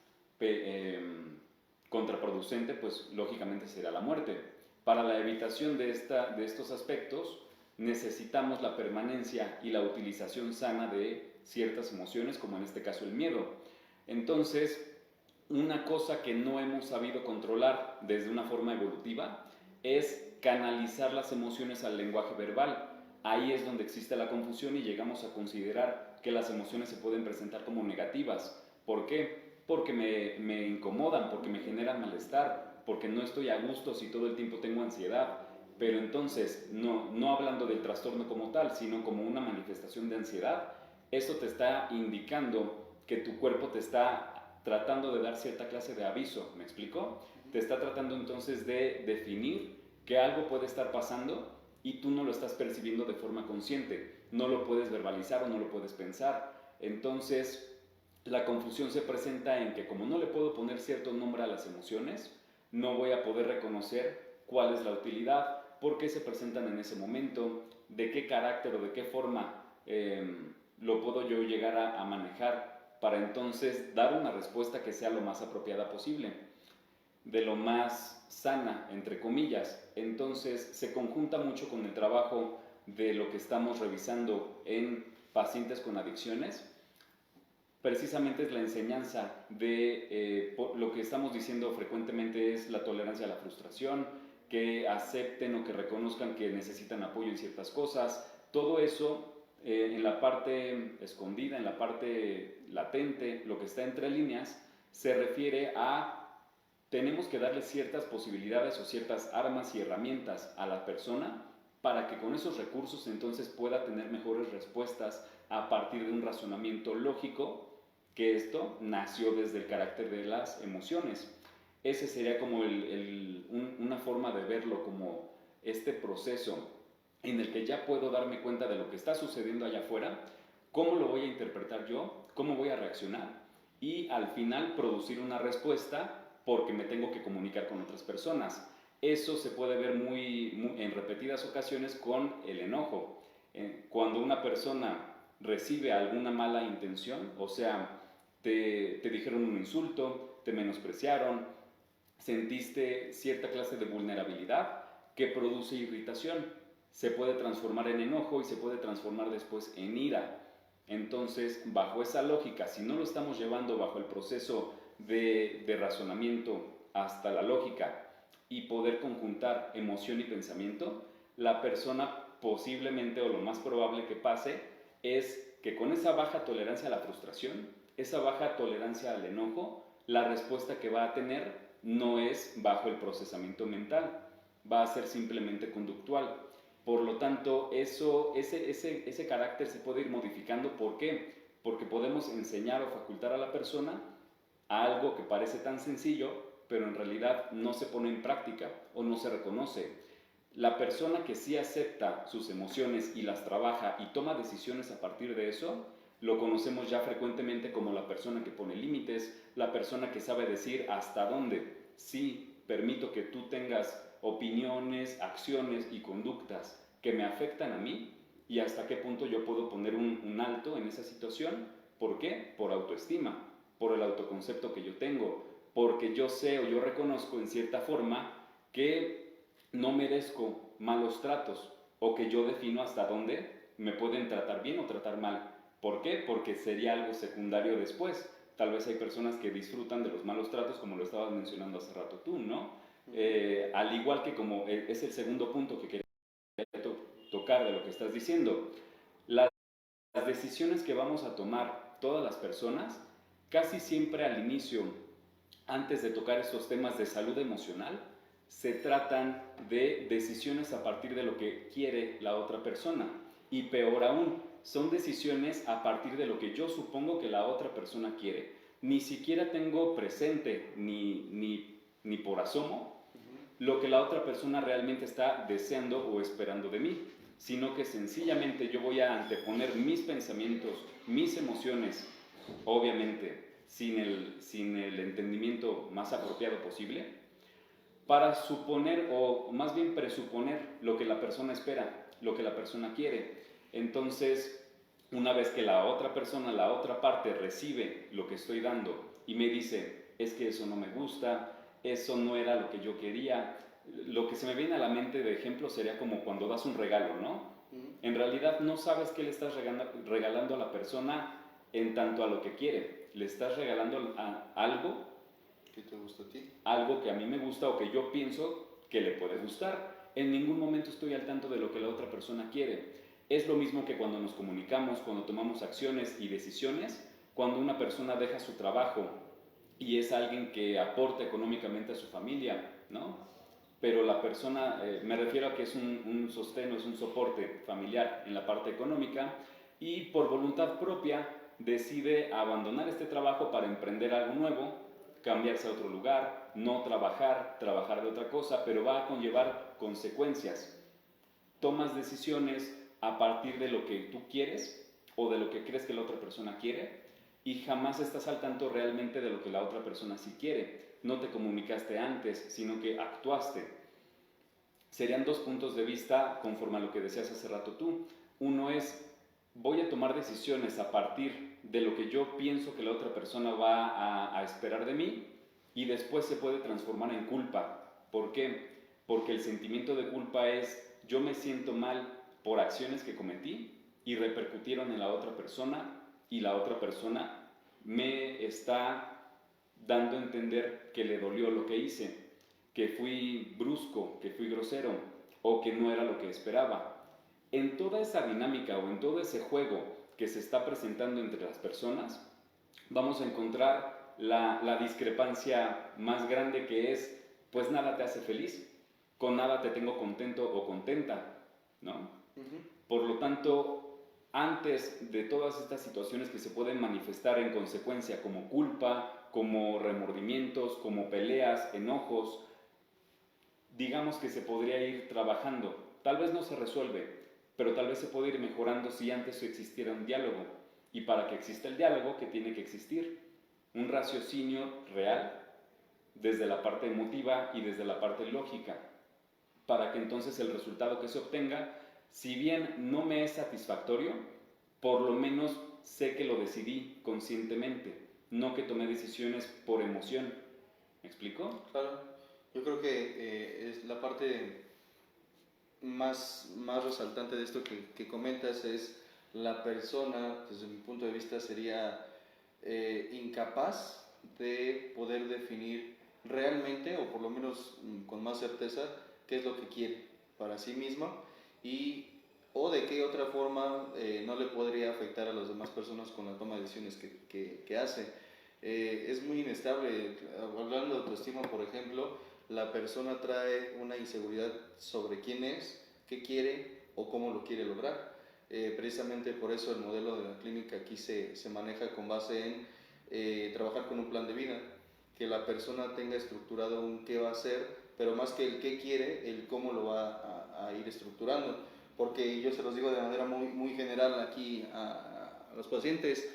contraproducente, pues lógicamente será la muerte. Para la evitación de estos aspectos, necesitamos la permanencia y la utilización sana de ciertas emociones, como en este caso el miedo. Entonces, una cosa que no hemos sabido controlar desde una forma evolutiva es canalizar las emociones al lenguaje verbal. Ahí es donde existe la confusión y llegamos a considerar que las emociones se pueden presentar como negativas. ¿Por qué? Porque me incomodan, porque me generan malestar, porque no estoy a gusto si todo el tiempo tengo ansiedad. Pero entonces, no hablando del trastorno como tal, sino como una manifestación de ansiedad, eso te está indicando que tu cuerpo te está tratando de dar cierta clase de aviso. ¿Me explico? Te está tratando entonces de definir que algo puede estar pasando y tú no lo estás percibiendo de forma consciente. No lo puedes verbalizar o no lo puedes pensar. Entonces, la confusión se presenta en que como no le puedo poner cierto nombre a las emociones, no voy a poder reconocer cuál es la utilidad, por qué se presentan en ese momento, de qué carácter o de qué forma lo puedo yo llegar a manejar para entonces dar una respuesta que sea lo más apropiada posible, de lo más sana, entre comillas. Entonces se conjunta mucho con el trabajo de lo que estamos revisando en pacientes con adicciones. Precisamente es la enseñanza de lo que estamos diciendo frecuentemente es la tolerancia a la frustración, que acepten o que reconozcan que necesitan apoyo en ciertas cosas. Todo eso en la parte escondida, en la parte latente, lo que está entre líneas, se refiere a tenemos que darle ciertas posibilidades o ciertas armas y herramientas a la persona para que con esos recursos entonces pueda tener mejores respuestas a partir de un razonamiento lógico, que esto nació desde el carácter de las emociones. Ese sería como una forma de verlo, como este proceso en el que ya puedo darme cuenta de lo que está sucediendo allá afuera, cómo lo voy a interpretar yo, cómo voy a reaccionar y al final producir una respuesta porque me tengo que comunicar con otras personas. Eso se puede ver en repetidas ocasiones con el enojo. Cuando una persona recibe alguna mala intención, o sea, te dijeron un insulto, te menospreciaron, sentiste cierta clase de vulnerabilidad que produce irritación, se puede transformar en enojo y se puede transformar después en ira. Entonces, bajo esa lógica, si no lo estamos llevando bajo el proceso de razonamiento hasta la lógica y poder conjuntar emoción y pensamiento, la persona posiblemente o lo más probable que pase es que con esa baja tolerancia a la frustración, esa baja tolerancia al enojo, la respuesta que va a tener no es bajo el procesamiento mental, va a ser simplemente conductual. Por lo tanto, ese carácter se puede ir modificando. ¿Por qué? Porque podemos enseñar o facultar a la persona a algo que parece tan sencillo, pero en realidad no se pone en práctica o no se reconoce. La persona que sí acepta sus emociones y las trabaja y toma decisiones a partir de eso, lo conocemos ya frecuentemente como la persona que pone límites, la persona que sabe decir hasta dónde sí permito que tú tengas opiniones, acciones y conductas que me afectan a mí y hasta qué punto yo puedo poner un alto en esa situación. ¿Por qué? Por autoestima, por el autoconcepto que yo tengo, porque yo sé o yo reconozco en cierta forma que no merezco malos tratos o que yo defino hasta dónde me pueden tratar bien o tratar mal. ¿Por qué? Porque sería algo secundario después. Tal vez hay personas que disfrutan de los malos tratos, como lo estabas mencionando hace rato tú, ¿no? Al igual que como es el segundo punto que quería tocar de lo que estás diciendo. Las decisiones que vamos a tomar todas las personas, casi siempre al inicio, antes de tocar estos temas de salud emocional, se tratan de decisiones a partir de lo que quiere la otra persona. Y peor aún, son decisiones a partir de lo que yo supongo que la otra persona quiere. Ni siquiera tengo presente, ni por asomo, lo que la otra persona realmente está deseando o esperando de mí, sino que sencillamente yo voy a anteponer mis pensamientos, mis emociones, obviamente sin el entendimiento más apropiado posible, para suponer o más bien presuponer lo que la persona espera, lo que la persona quiere. Entonces, una vez que la otra persona, la otra parte recibe lo que estoy dando y me dice, es que eso no me gusta, eso no era lo que yo quería, lo que se me viene a la mente de ejemplo sería como cuando das un regalo, ¿no? En realidad no sabes qué le estás regalando a la persona en tanto a lo que quiere. Le estás regalando algo ¿Qué te gusta a ti? Algo que a mí me gusta o que yo pienso que le puede gustar. En ningún momento estoy al tanto de lo que la otra persona quiere. Es lo mismo que cuando nos comunicamos, cuando tomamos acciones y decisiones, cuando una persona deja su trabajo y es alguien que aporta económicamente a su familia, ¿no? Pero la persona, me refiero a que es un sostén, es un soporte familiar en la parte económica y por voluntad propia decide abandonar este trabajo para emprender algo nuevo, cambiarse a otro lugar, no trabajar, trabajar de otra cosa, pero va a conllevar consecuencias. Tomas decisiones a partir de lo que tú quieres o de lo que crees que la otra persona quiere y jamás estás al tanto realmente de lo que la otra persona sí quiere. No te comunicaste antes, sino que actuaste. Serían dos puntos de vista conforme a lo que decías hace rato tú. Uno es, voy a tomar decisiones a partir de lo que yo pienso que la otra persona va a esperar de mí y después se puede transformar en culpa. ¿Por qué? Porque el sentimiento de culpa es, yo me siento mal por acciones que cometí y repercutieron en la otra persona y la otra persona me está dando a entender que le dolió lo que hice, que fui brusco, que fui grosero o que no era lo que esperaba. En toda esa dinámica o en todo ese juego que se está presentando entre las personas, vamos a encontrar la discrepancia más grande que es, pues nada te hace feliz, con nada te tengo contento o contenta, ¿no? Por lo tanto, antes de todas estas situaciones que se pueden manifestar en consecuencia como culpa, como remordimientos, como peleas, enojos, digamos que se podría ir trabajando. Tal vez no se resuelve, pero tal vez se puede ir mejorando si antes existiera un diálogo. Y para que exista el diálogo, ¿qué tiene que existir? Un raciocinio real, desde la parte emotiva y desde la parte lógica, para que entonces el resultado que se obtenga, si bien no me es satisfactorio, por lo menos sé que lo decidí conscientemente, no que tomé decisiones por emoción. ¿Me explico? Claro, yo creo que es la parte más resaltante de esto que comentas es la persona, desde mi punto de vista, sería incapaz de poder definir realmente, o por lo menos con más certeza, qué es lo que quiere para sí misma o de qué otra forma no le podría afectar a las demás personas con la toma de decisiones que hace. Es muy inestable. Hablando de autoestima, por ejemplo, la persona trae una inseguridad sobre quién es, qué quiere o cómo lo quiere lograr. Precisamente por eso el modelo de la clínica aquí se maneja con base en trabajar con un plan de vida, que la persona tenga estructurado un qué va a hacer, pero más que el qué quiere, el cómo lo va a ir estructurando. Porque yo se los digo de manera muy general aquí a los pacientes,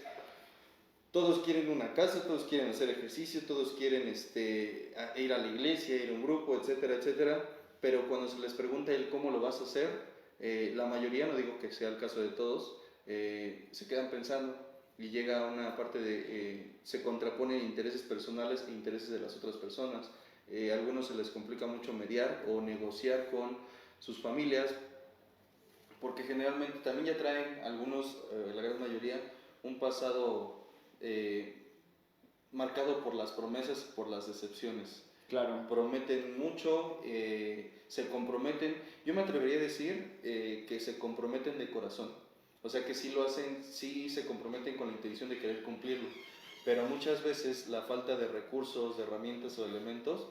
todos quieren una casa, todos quieren hacer ejercicio, todos quieren ir a la iglesia, ir a un grupo, etcétera, etcétera, pero cuando se les pregunta el cómo lo vas a hacer, la mayoría, no digo que sea el caso de todos, se quedan pensando y llega a una parte de, se contraponen intereses personales e intereses de las otras personas. A algunos se les complica mucho mediar o negociar con sus familias, porque generalmente también ya traen algunos, la gran mayoría, un pasado marcado por las promesas, por las decepciones. Claro. Prometen mucho, se comprometen. Yo me atrevería a decir que se comprometen de corazón. O sea que sí lo hacen, sí se comprometen con la intención de querer cumplirlo. Pero muchas veces la falta de recursos, de herramientas o de elementos,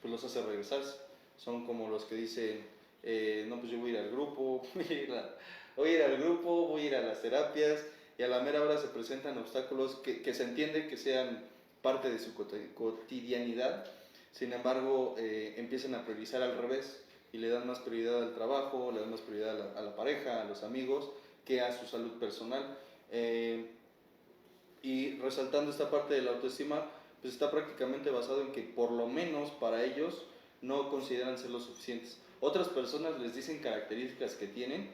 pues los hace regresarse. Son como los que dicen, no, pues yo voy a ir al grupo, voy a ir al grupo, voy a ir a las terapias, y a la mera hora se presentan obstáculos que se entiende que sean parte de su cotidianidad. sin embargo empiezan a priorizar al revés y le dan más prioridad al trabajo, le dan más prioridad a la pareja, a los amigos, que a su salud personal. Y resaltando esta parte de la autoestima, pues está prácticamente basado en que por lo menos para ellos no consideran ser lo suficientes. Otras personas les dicen características que tienen,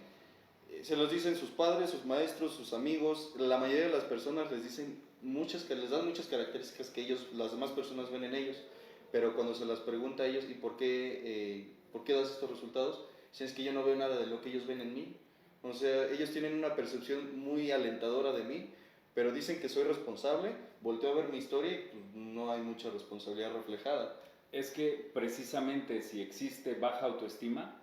se los dicen sus padres, sus maestros, sus amigos, la mayoría de las personas les dicen les dan muchas características que las demás personas ven en ellos, pero cuando se las pregunta a ellos, ¿y por qué das estos resultados? Dicen, es que yo no veo nada de lo que ellos ven en mí. O sea, ellos tienen una percepción muy alentadora de mí, pero dicen que soy responsable, volteo a ver mi historia y pues, no hay mucha responsabilidad reflejada. Es que precisamente si existe baja autoestima,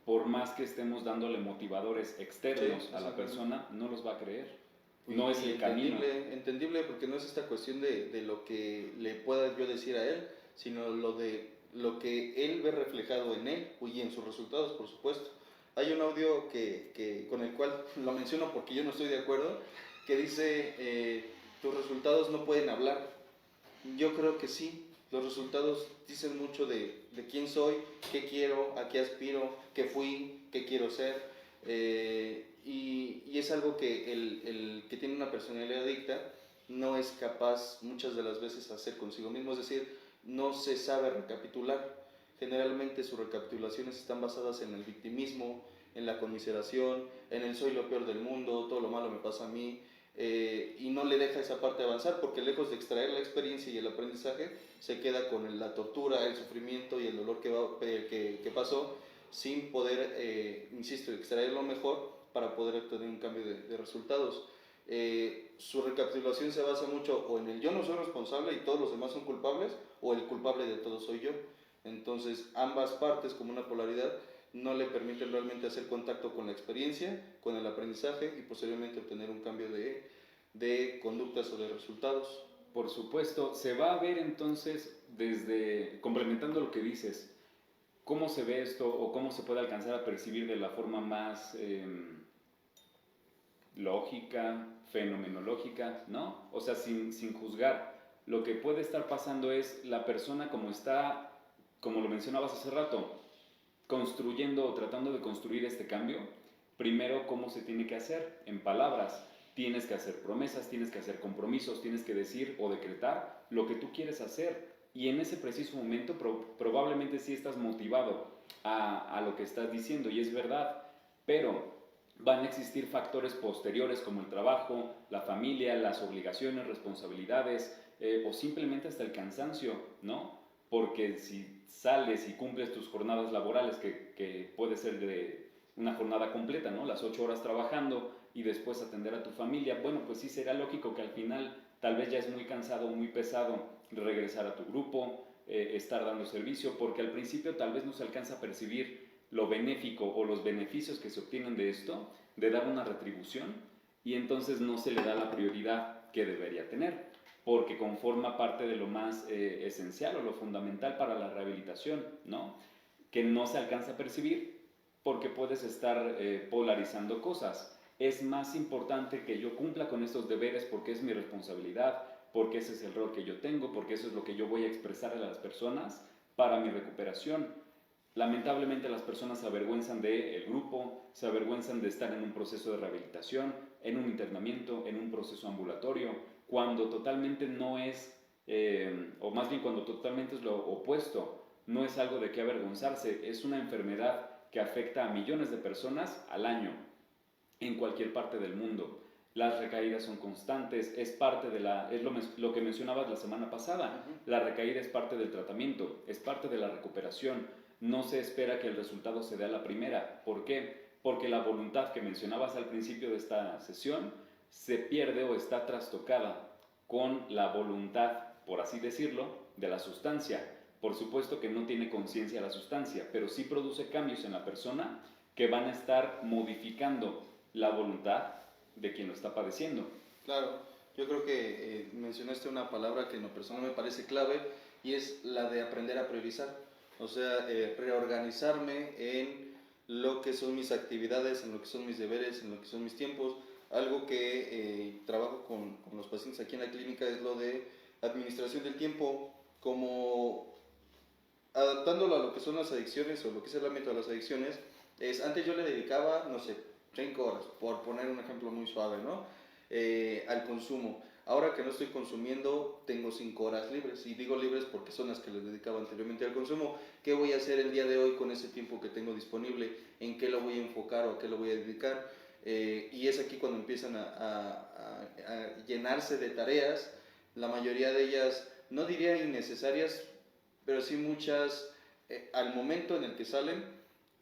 por más que estemos dándole motivadores externos a la persona, no los va a creer. No es el camino. Entendible, porque no es esta cuestión de lo que le pueda yo decir a él, sino lo que él ve reflejado en él y en sus resultados, por supuesto. Hay un audio con el cual lo menciono porque yo no estoy de acuerdo, que dice, tus resultados no pueden hablar. Yo creo que sí, los resultados dicen mucho de quién soy, qué quiero, a qué aspiro, qué fui, qué quiero ser. Y es algo que el que tiene una personalidad adicta no es capaz muchas de las veces hacer consigo mismo, es decir, no se sabe recapitular. Generalmente sus recapitulaciones están basadas en el victimismo, en la conmiseración, en el soy lo peor del mundo, todo lo malo me pasa a mí, y no le deja esa parte avanzar, porque lejos de extraer la experiencia y el aprendizaje, se queda con la tortura, el sufrimiento y el dolor que pasó, sin poder, insisto, extraer lo mejor para poder obtener un cambio de resultados. Su recapitulación se basa mucho o en el yo no soy responsable y todos los demás son culpables, o el culpable de todo soy yo. Entonces ambas partes, como una polaridad, no le permiten realmente hacer contacto con la experiencia, con el aprendizaje y posteriormente obtener un cambio de conductas o de resultados. Por supuesto, se va a ver entonces, complementando lo que dices, cómo se ve esto o cómo se puede alcanzar a percibir de la forma más lógica, fenomenológica, ¿no? O sea, sin juzgar. Lo que puede estar pasando es la persona como está, como lo mencionabas hace rato, construyendo o tratando de construir este cambio. Primero, ¿cómo se tiene que hacer? En palabras. Tienes que hacer promesas, tienes que hacer compromisos, tienes que decir o decretar lo que tú quieres hacer. Y en ese preciso momento probablemente sí estás motivado a lo que estás diciendo, y es verdad, pero van a existir factores posteriores como el trabajo, la familia, las obligaciones, responsabilidades, o simplemente hasta el cansancio, ¿no? Porque si sales y cumples tus jornadas laborales, que puede ser de una jornada completa, ¿no? Las 8 horas trabajando y después atender a tu familia, bueno, pues sí será lógico que al final tal vez ya es muy cansado, muy pesado regresar a tu grupo, estar dando servicio, porque al principio tal vez no se alcanza a percibir lo benéfico o los beneficios que se obtienen de esto, de dar una retribución, y entonces no se le da la prioridad que debería tener, porque conforma parte de lo más esencial o lo fundamental para la rehabilitación, ¿no? Que no se alcanza a percibir porque puedes estar polarizando cosas. Es más importante que yo cumpla con estos deberes porque es mi responsabilidad, porque ese es el rol que yo tengo, porque eso es lo que yo voy a expresar a las personas para mi recuperación. Lamentablemente las personas se avergüenzan del grupo, se avergüenzan de estar en un proceso de rehabilitación, en un internamiento, en un proceso ambulatorio, cuando totalmente no es, o más bien cuando totalmente es lo opuesto. No es algo de qué avergonzarse, es una enfermedad que afecta a millones de personas al año, en cualquier parte del mundo. Las recaídas son constantes, es lo que mencionabas la semana pasada. La recaída es parte del tratamiento, es parte de la recuperación. No se espera que el resultado se dé a la primera. ¿Por qué? Porque la voluntad que mencionabas al principio de esta sesión se pierde o está trastocada con la voluntad, por así decirlo, de la sustancia. Por supuesto que no tiene conciencia la sustancia, pero sí produce cambios en la persona que van a estar modificando la voluntad de quien lo está padeciendo. Claro, yo creo que mencionaste una palabra que en lo personal me parece clave, y es la de aprender a priorizar. O sea, reorganizarme en lo que son mis actividades, en lo que son mis deberes, en lo que son mis tiempos. Algo que trabajo con los pacientes aquí en la clínica es lo de administración del tiempo. Como adaptándolo a lo que son las adicciones o lo que es el ámbito de las adicciones, antes yo le dedicaba, no sé, 5 horas, por poner un ejemplo muy suave, ¿no? Al consumo. Ahora que no estoy consumiendo, tengo 5 horas libres, y digo libres porque son las que les dedicaba anteriormente al consumo. ¿Qué voy a hacer el día de hoy con ese tiempo que tengo disponible? ¿En qué lo voy a enfocar o a qué lo voy a dedicar? Y es aquí cuando empiezan a llenarse de tareas, la mayoría de ellas, no diría innecesarias, pero sí muchas, al momento en el que salen,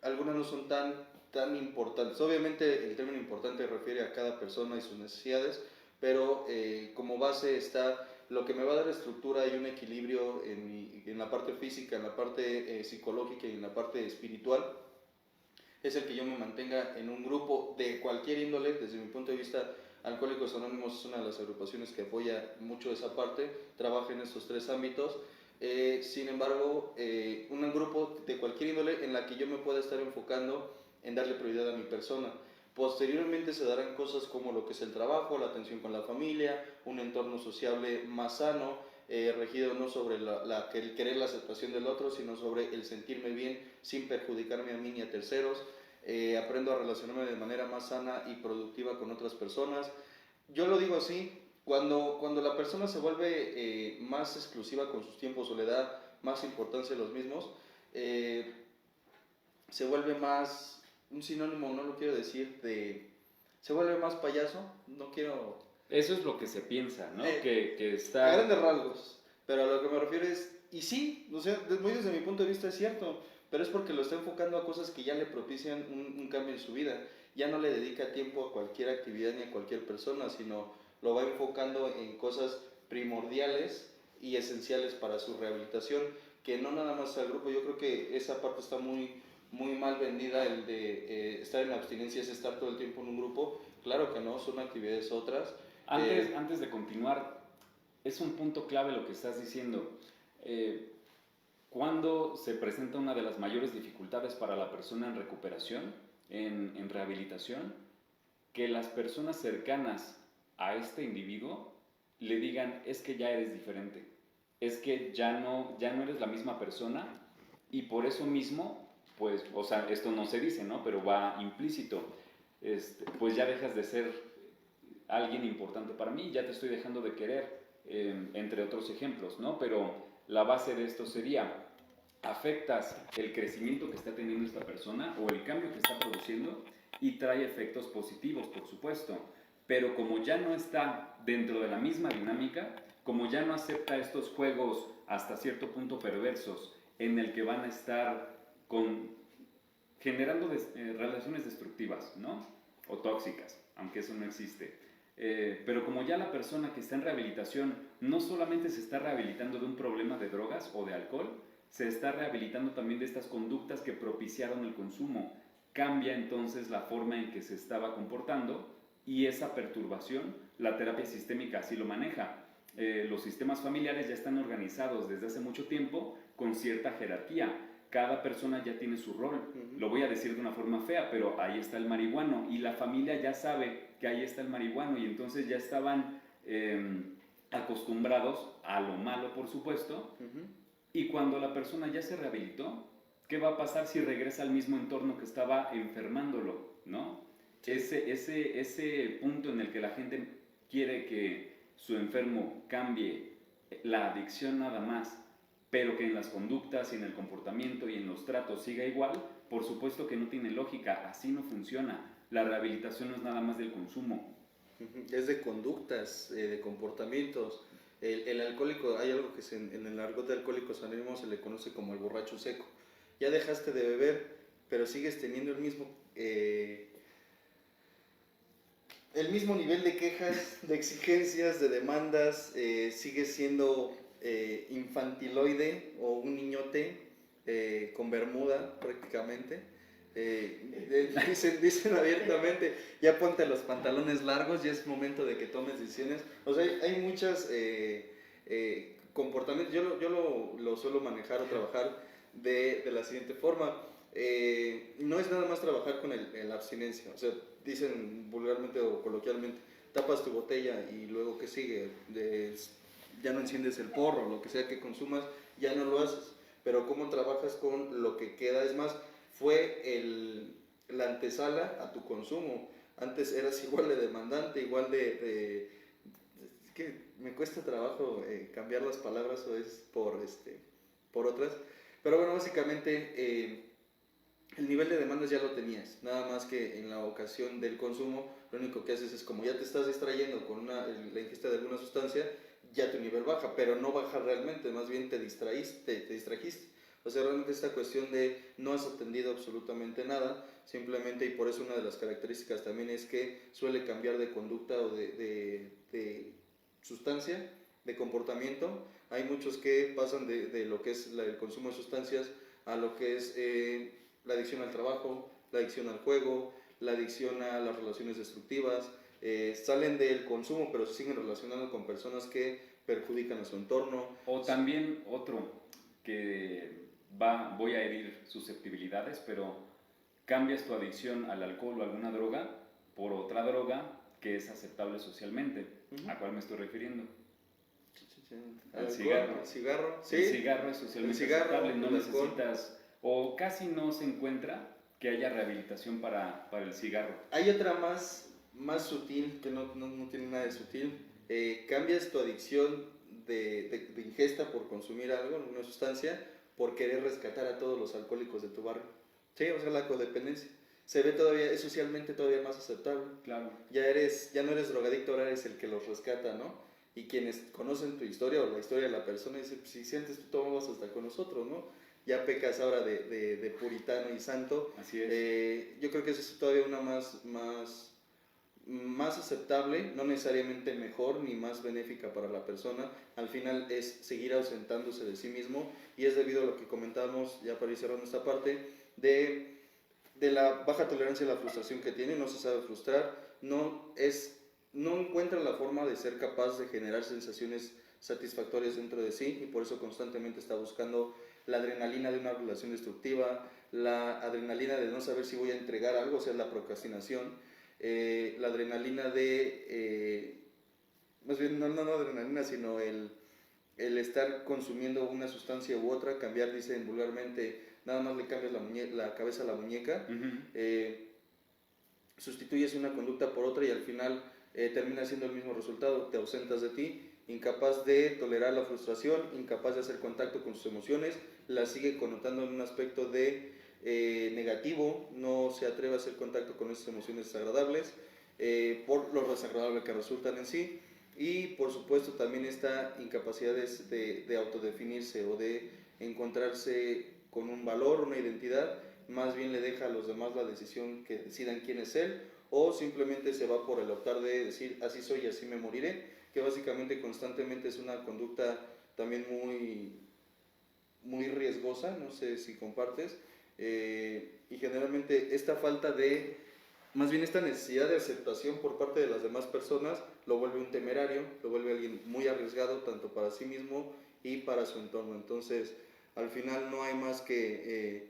algunas no son tan importantes. Obviamente el término importante refiere a cada persona y sus necesidades, pero como base está lo que me va a dar estructura y un equilibrio en la parte física, en la parte psicológica y en la parte espiritual. Es el que yo me mantenga en un grupo de cualquier índole. Desde mi punto de vista, Alcohólicos Anónimos es una de las agrupaciones que apoya mucho esa parte, trabaja en estos 3 ámbitos. Sin embargo, un grupo de cualquier índole en la que yo me pueda estar enfocando en darle prioridad a mi persona. Posteriormente se darán cosas como lo que es el trabajo, la atención con la familia, un entorno sociable más sano, regido no sobre el querer la aceptación del otro, sino sobre el sentirme bien sin perjudicarme a mí ni a terceros. Aprendo a relacionarme de manera más sana y productiva con otras personas. Yo lo digo así, cuando la persona se vuelve más exclusiva con sus tiempos o le da más importancia a los mismos, se vuelve más, un sinónimo, no lo quiero decir, se vuelve más payaso, no quiero... Eso es lo que se piensa, ¿no? Que A está... grandes rasgos, pero a lo que me refiero es, y sí, o sea, muy desde mi punto de vista es cierto, pero es porque lo está enfocando a cosas que ya le propician un cambio en su vida. Ya no le dedica tiempo a cualquier actividad ni a cualquier persona, sino lo va enfocando en cosas primordiales y esenciales para su rehabilitación, que no nada más al grupo. Yo creo que esa parte está muy mal vendida, el de estar en abstinencia es estar todo el tiempo en un grupo. Claro que no, son actividades otras. Antes de continuar, es un punto clave lo que estás diciendo. ¿Cuándo se presenta una de las mayores dificultades para la persona en recuperación, en rehabilitación? Que las personas cercanas a este individuo le digan, es que ya eres diferente, es que ya no eres la misma persona, y por eso mismo, pues, o sea, esto no se dice, ¿no? Pero va implícito, pues ya dejas de ser alguien importante para mí, ya te estoy dejando de querer, entre otros ejemplos, ¿no? Pero la base de esto sería, afectas el crecimiento que está teniendo esta persona o el cambio que está produciendo, y trae efectos positivos, por supuesto, pero como ya no está dentro de la misma dinámica, como ya no acepta estos juegos hasta cierto punto perversos, en el que van a estar generando relaciones destructivas, ¿no? O tóxicas, aunque eso no existe. Pero como ya la persona que está en rehabilitación no solamente se está rehabilitando de un problema de drogas o de alcohol, se está rehabilitando también de estas conductas que propiciaron el consumo. Cambia entonces la forma en que se estaba comportando, y esa perturbación, la terapia sistémica así lo maneja. Los sistemas familiares ya están organizados desde hace mucho tiempo con cierta jerarquía. Cada persona ya tiene su rol. Lo voy a decir de una forma fea, pero ahí está el marihuano, y la familia ya sabe que ahí está el marihuano, y entonces ya estaban acostumbrados a lo malo, por supuesto. Y cuando la persona ya se rehabilitó, ¿qué va a pasar si regresa al mismo entorno que estaba enfermándolo, ¿no? Sí. Ese punto en el que la gente quiere que su enfermo cambie la adicción nada más, pero que en las conductas y en el comportamiento y en los tratos siga igual, por supuesto que no tiene lógica, así no funciona. La rehabilitación no es nada más del consumo. Es de conductas, de comportamientos. El alcohólico, hay algo que en el argot de Alcohólicos Anónimos se le conoce como el borracho seco. Ya dejaste de beber, pero sigues teniendo el mismo nivel de quejas, de exigencias, de demandas, sigues siendo infantiloide o un niñote con bermuda prácticamente. Dicen abiertamente, ya ponte los pantalones largos, ya es momento de que tomes decisiones. O sea, hay muchos comportamientos. Yo lo suelo manejar o trabajar de la siguiente forma. No es nada más trabajar con la abstinencia. O sea, dicen vulgarmente o coloquialmente, tapas tu botella y luego ¿qué sigue? Ya no enciendes el porro, lo que sea que consumas, ya no lo haces. pero cómo trabajas con lo que queda. Es más, fue la antesala a tu consumo. Antes eras igual de demandante, igual de es que me cuesta trabajo cambiar las palabras o es por otras. Pero bueno, básicamente el nivel de demandas ya lo tenías, nada más que en la ocasión del consumo, lo único que haces es como ya te estás distrayendo con la ingesta de alguna sustancia, ya tu nivel baja, pero no baja realmente, más bien te distrajiste. O sea, realmente esta cuestión de no has atendido absolutamente nada, simplemente, y por eso una de las características también es que suele cambiar de conducta o de sustancia, de comportamiento. Hay muchos que pasan de lo que es el consumo de sustancias a lo que es la adicción al trabajo, la adicción al juego, la adicción a las relaciones destructivas. Salen del consumo pero se siguen relacionando con personas que perjudican a su entorno. O también otro que voy a herir susceptibilidades, pero cambias tu adicción al alcohol o alguna droga por otra droga que es aceptable socialmente. ¿A cuál me estoy refiriendo? Al cigarro. Sí, el cigarro es socialmente aceptable, no necesitas, o casi no se encuentra que haya rehabilitación para el cigarro. Hay otra más sutil, que no tiene nada de sutil. Cambias tu adicción de ingesta por consumir algo, alguna sustancia, por querer rescatar a todos los alcohólicos de tu barrio. Sí, o sea, la codependencia. Se ve todavía, es socialmente todavía más aceptable. Claro. Ya no eres drogadicto, ahora eres el que los rescata, ¿no? Y quienes conocen tu historia o la historia de la persona dicen, pues, si antes tú tomabas hasta con nosotros, ¿no? Ya pecas ahora de puritano y santo. Así es. Yo creo que eso es todavía una más aceptable, no necesariamente mejor ni más benéfica para la persona. Al final es seguir ausentándose de sí mismo, y es debido a lo que comentábamos, ya para ir cerrando esta parte, de la baja tolerancia a la frustración que tiene. No se sabe frustrar, no encuentra la forma de ser capaz de generar sensaciones satisfactorias dentro de sí, y por eso constantemente está buscando la adrenalina de una relación destructiva, la adrenalina de no saber si voy a entregar algo, o sea, la procrastinación, la adrenalina más bien no adrenalina, sino el estar consumiendo una sustancia u otra, cambiar, dicen vulgarmente, nada más le cambias la cabeza a la muñeca, sustituyes una conducta por otra y al final termina siendo el mismo resultado. Te ausentas de ti, incapaz de tolerar la frustración, incapaz de hacer contacto con sus emociones, las sigue connotando en un aspecto negativo, no se atreve a hacer contacto con esas emociones desagradables por lo desagradable que resultan en sí. Y por supuesto también esta incapacidad de autodefinirse o de encontrarse con un valor, una identidad. Más bien le deja a los demás la decisión que decidan quién es él, o simplemente se va por el optar de decir así soy y así me moriré, que básicamente constantemente es una conducta también muy riesgosa, no sé si compartes, y generalmente esta falta más bien esta necesidad de aceptación por parte de las demás personas lo vuelve un temerario, lo vuelve alguien muy arriesgado tanto para sí mismo y para su entorno. Entonces, al final no hay más que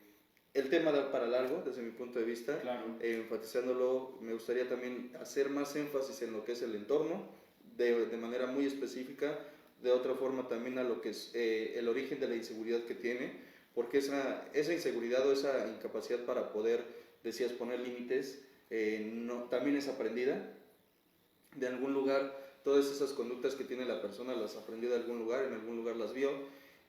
el tema da para largo desde mi punto de vista. Claro. Enfatizándolo, me gustaría también hacer más énfasis en lo que es el entorno, de manera muy específica, de otra forma también a lo que es el origen de la inseguridad que tiene, porque esa inseguridad o esa incapacidad para poder, decías, poner límites, también es aprendida. De algún lugar, todas esas conductas que tiene la persona las aprendió de algún lugar, en algún lugar las vio,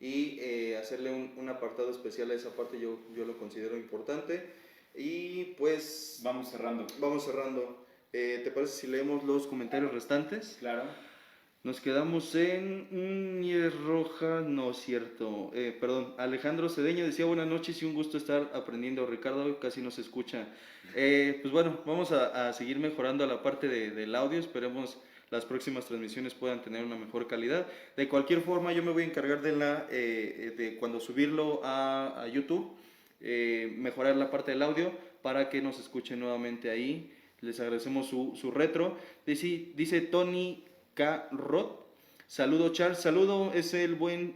y hacerle un apartado especial a esa parte yo lo considero importante. Y pues vamos cerrando. ¿Te parece si leemos los comentarios restantes? Claro. Nos quedamos en Nieves Roja, no es cierto, perdón, Alejandro Cedeño decía buenas noches y un gusto estar aprendiendo. Ricardo casi no se escucha. Pues bueno, vamos a seguir mejorando la parte del audio, esperemos las próximas transmisiones puedan tener una mejor calidad. De cualquier forma, yo me voy a encargar de cuando subirlo a YouTube, mejorar la parte del audio para que nos escuchen nuevamente ahí. Les agradecemos su retro. Dice Tony K. Roth, saludo Charles, saludo, es el buen,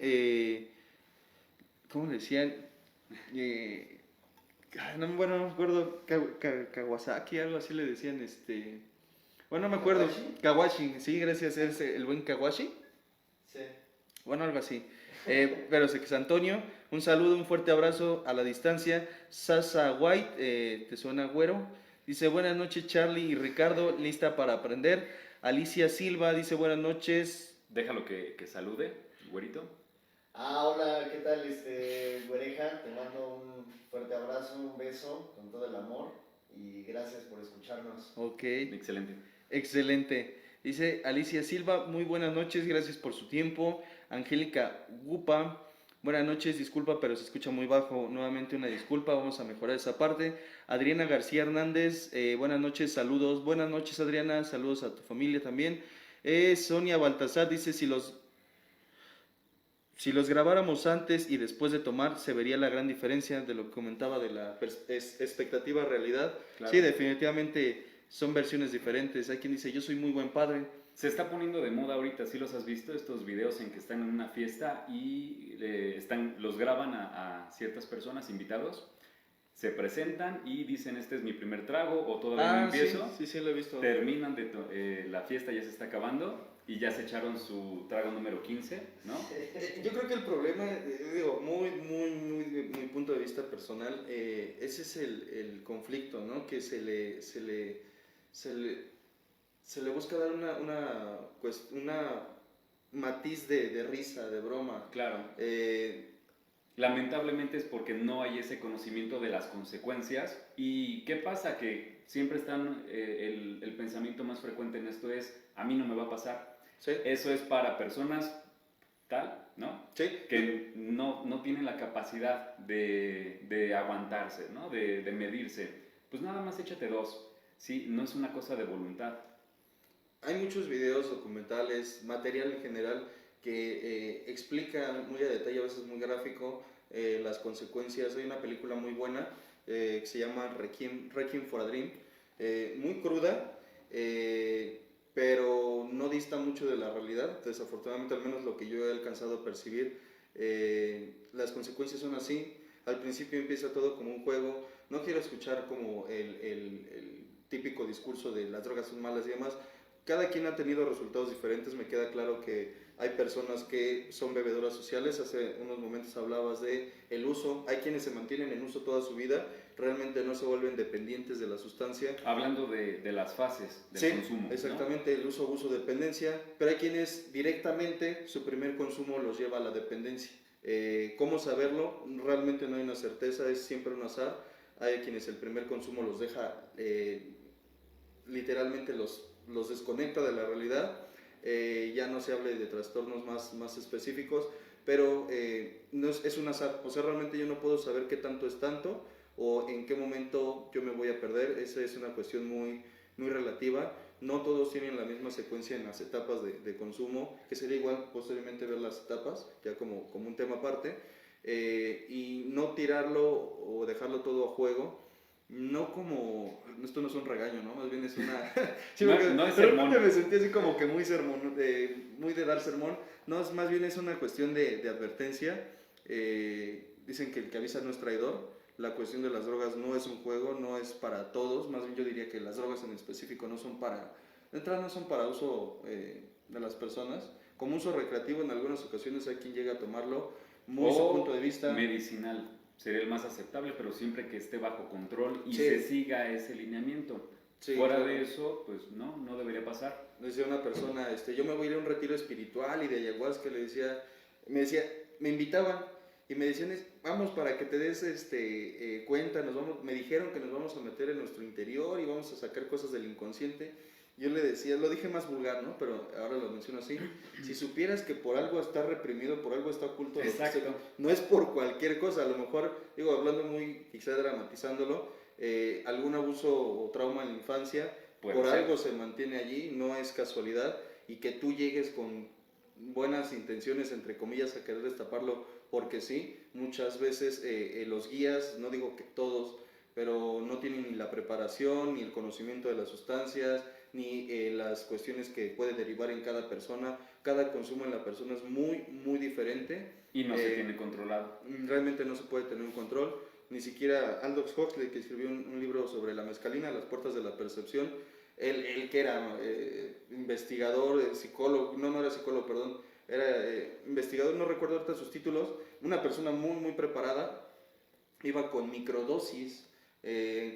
¿cómo le decían? No me acuerdo, Kawasaki, algo así le decían, bueno, no me acuerdo, Kawashi, sí, gracias, es el buen Kawashi. Sí. Bueno, algo así. Pero Sex Antonio, un saludo, un fuerte abrazo a la distancia. Sasa White, ¿te suena güero? Dice, buenas noches Charlie y Ricardo, lista para aprender. Alicia Silva dice, buenas noches. Déjalo que salude, güerito. Hola, ¿qué tal, güereja? Te mando un fuerte abrazo, un beso con todo el amor y gracias por escucharnos. Ok. Excelente. Excelente. Dice Alicia Silva, muy buenas noches, gracias por su tiempo. Angélica Gupa, buenas noches, disculpa, pero se escucha muy bajo. Nuevamente una disculpa, vamos a mejorar esa parte. Adriana García Hernández, buenas noches, saludos. Buenas noches, Adriana, saludos a tu familia también. Sonia Baltasar dice, si los grabáramos antes y después de tomar, se vería la gran diferencia de lo que comentaba de la expectativa a realidad. Claro. Sí, definitivamente son versiones diferentes. Hay quien dice, yo soy muy buen padre. Se está poniendo de moda ahorita, ¿sí los has visto? Estos videos en que están en una fiesta y los graban a ciertas personas, invitados, se presentan y dicen, este es mi primer trago o todavía no empiezo. Sí, lo he visto. Terminan la fiesta, ya se está acabando y ya se echaron su trago número 15, ¿no? Yo creo que el problema, digo, muy de mi punto de vista personal, ese es el conflicto, ¿no? Que se le busca dar una matiz de risa, de broma. Claro. Lamentablemente es porque no hay ese conocimiento de las consecuencias. ¿Y qué pasa? Que siempre están, el pensamiento más frecuente en esto es, a mí no me va a pasar. Sí. Eso es para personas tal, ¿no? Sí. Que no tienen la capacidad de aguantarse, ¿no? De medirse. Pues nada más échate 2, ¿sí? No es una cosa de voluntad. Hay muchos videos, documentales, material en general que explican muy a detalle, a veces muy gráfico, las consecuencias. Hay una película muy buena que se llama Requiem for a Dream, muy cruda, pero no dista mucho de la realidad. Desafortunadamente, al menos lo que yo he alcanzado a percibir, las consecuencias son así. Al principio empieza todo como un juego. No quiero escuchar como el típico discurso de las drogas son malas y demás. Cada quien ha tenido resultados diferentes. Me queda claro que hay personas que son bebedoras sociales. Hace unos momentos hablabas de el uso. Hay quienes se mantienen en uso toda su vida, realmente no se vuelven dependientes de la sustancia. Hablando de las fases del consumo. Exactamente, ¿no? El uso, dependencia. Pero hay quienes directamente su primer consumo los lleva a la dependencia. ¿Cómo saberlo? Realmente no hay una certeza, es siempre un azar. Hay quienes el primer consumo los deja, literalmente los desconecta de la realidad. Ya no se hable de trastornos más específicos, pero no es un azar. O sea, realmente yo no puedo saber qué tanto es tanto o en qué momento yo me voy a perder. Esa es una cuestión muy relativa. No todos tienen la misma secuencia en las etapas de consumo, que sería igual posteriormente ver las etapas, ya como un tema aparte, y no tirarlo o dejarlo todo a juego. No como, esto no es un regaño, ¿no? Más bien es una... sí, no es sermón. Me sentí así como que muy sermón, muy de dar sermón. No, más bien es una cuestión de advertencia. Dicen que el que avisa no es traidor. La cuestión de las drogas no es un juego, no es para todos. Más bien yo diría que las drogas en específico no son para... De entrada no son para uso de las personas. Como uso recreativo en algunas ocasiones hay quien llega a tomarlo muy su punto de vista. Medicinal. Sería el más aceptable, pero siempre que esté bajo control y sí, se siga ese lineamiento. Sí, fuera claro. De eso, pues no debería pasar. Decía una persona, yo me voy a ir a un retiro espiritual y de ayahuasca, me invitaban y me decían, vamos para que te des cuenta, me dijeron que nos vamos a meter en nuestro interior y vamos a sacar cosas del inconsciente. Yo le decía, lo dije más vulgar, ¿no? Pero ahora lo menciono así. Si supieras que por algo está reprimido, por algo está oculto, no es por cualquier cosa. A lo mejor, hablando muy, quizá dramatizándolo, algún abuso o trauma en la infancia, por algo se mantiene allí, no es casualidad. Y que tú llegues con buenas intenciones, entre comillas, a querer destaparlo, porque sí, muchas veces los guías, no digo que todos, pero no tienen ni la preparación, ni el conocimiento de las sustancias, ni las cuestiones que puede derivar en cada persona. Cada consumo en la persona es muy diferente. Y no se tiene controlado. Realmente no se puede tener un control. Ni siquiera Aldous Huxley, que escribió un libro sobre la mescalina, Las puertas de la percepción, él que era investigador, psicólogo, no era psicólogo, perdón, era investigador, no recuerdo ahorita sus títulos, una persona muy preparada, iba con microdosis,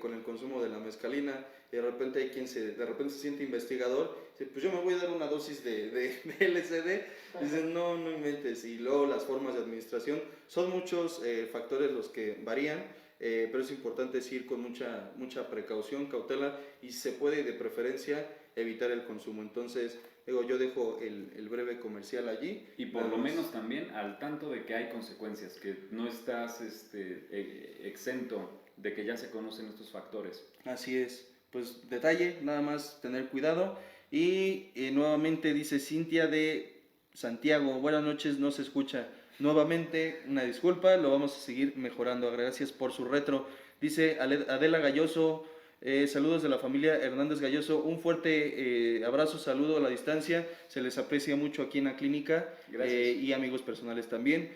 con el consumo de la mescalina, y de repente hay quien se siente investigador, dice, pues yo me voy a dar una dosis de LSD, dicen, no inventes, y luego las formas de administración, son muchos factores los que varían, pero es importante ir con mucha precaución, cautela, y si se puede de preferencia evitar el consumo. Entonces, yo dejo el breve comercial allí. Y por lo menos también al tanto de que hay consecuencias, que no estás exento de que ya se conocen estos factores. Así es, pues detalle, nada más tener cuidado. Y nuevamente dice Cintia de Santiago, buenas noches, no se escucha. Nuevamente, una disculpa, lo vamos a seguir mejorando. Gracias por su retro. Dice Adela Galloso, saludos de la familia Hernández Galloso. Un fuerte abrazo, saludo a la distancia. Se les aprecia mucho aquí en la clínica. Y amigos personales también.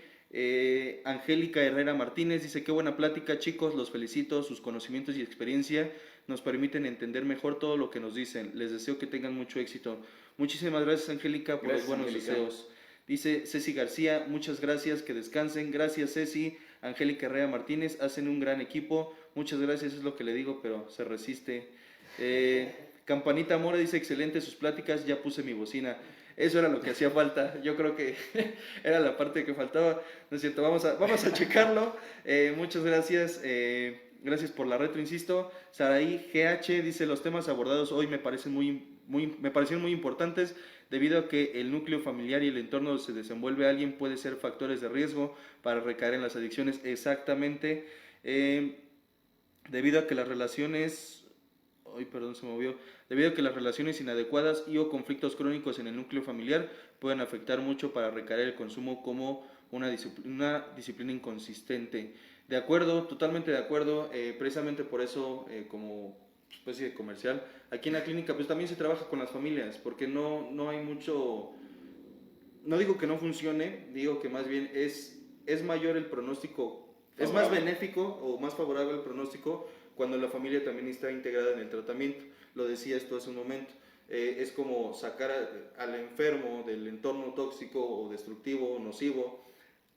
Angélica Herrera Martínez dice, qué buena plática, chicos, los felicito. Sus conocimientos y experiencia nos permiten entender mejor todo lo que nos dicen. Les deseo que tengan mucho éxito. Muchísimas gracias, Angélica, por los buenos deseos. Dice Ceci García, muchas gracias, que descansen. Gracias, Ceci. Angélica Herrera Martínez, hacen un gran equipo. Muchas gracias, es lo que le digo, pero se resiste. Campanita Mora dice, excelente sus pláticas, ya puse mi bocina. Eso era lo que hacía falta, yo creo que era la parte que faltaba. No es cierto, vamos a checarlo. Muchas gracias, gracias por la retro, insisto. Saraí GH dice, los temas abordados hoy me parecieron muy importantes, debido a que el núcleo familiar y el entorno donde se desenvuelve alguien puede ser factores de riesgo para recaer en las adicciones. Exactamente, debido a que las relaciones... Debido a que las relaciones inadecuadas y o conflictos crónicos en el núcleo familiar pueden afectar mucho para recaer el consumo como una disciplina inconsistente. De acuerdo, totalmente de acuerdo, precisamente por eso, como especie de comercial, aquí en la clínica pues también se trabaja con las familias, porque no hay mucho, no digo que no funcione, digo que más bien es mayor el pronóstico, es más benéfico o más favorable el pronóstico cuando la familia también está integrada en el tratamiento. Lo decía esto hace un momento, es como sacar al enfermo del entorno tóxico o destructivo o nocivo,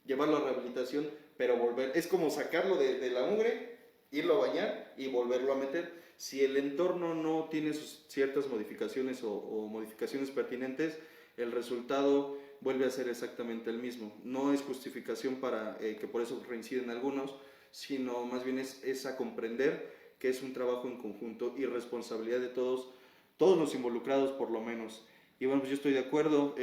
llevarlo a rehabilitación, pero es como sacarlo de la mugre, irlo a bañar y volverlo a meter. Si el entorno no tiene ciertas modificaciones o modificaciones pertinentes, el resultado vuelve a ser exactamente el mismo. No es justificación para que por eso reinciden algunos, sino más bien es a comprender que es un trabajo en conjunto y responsabilidad de todos los involucrados por lo menos. Y bueno, pues yo estoy de acuerdo.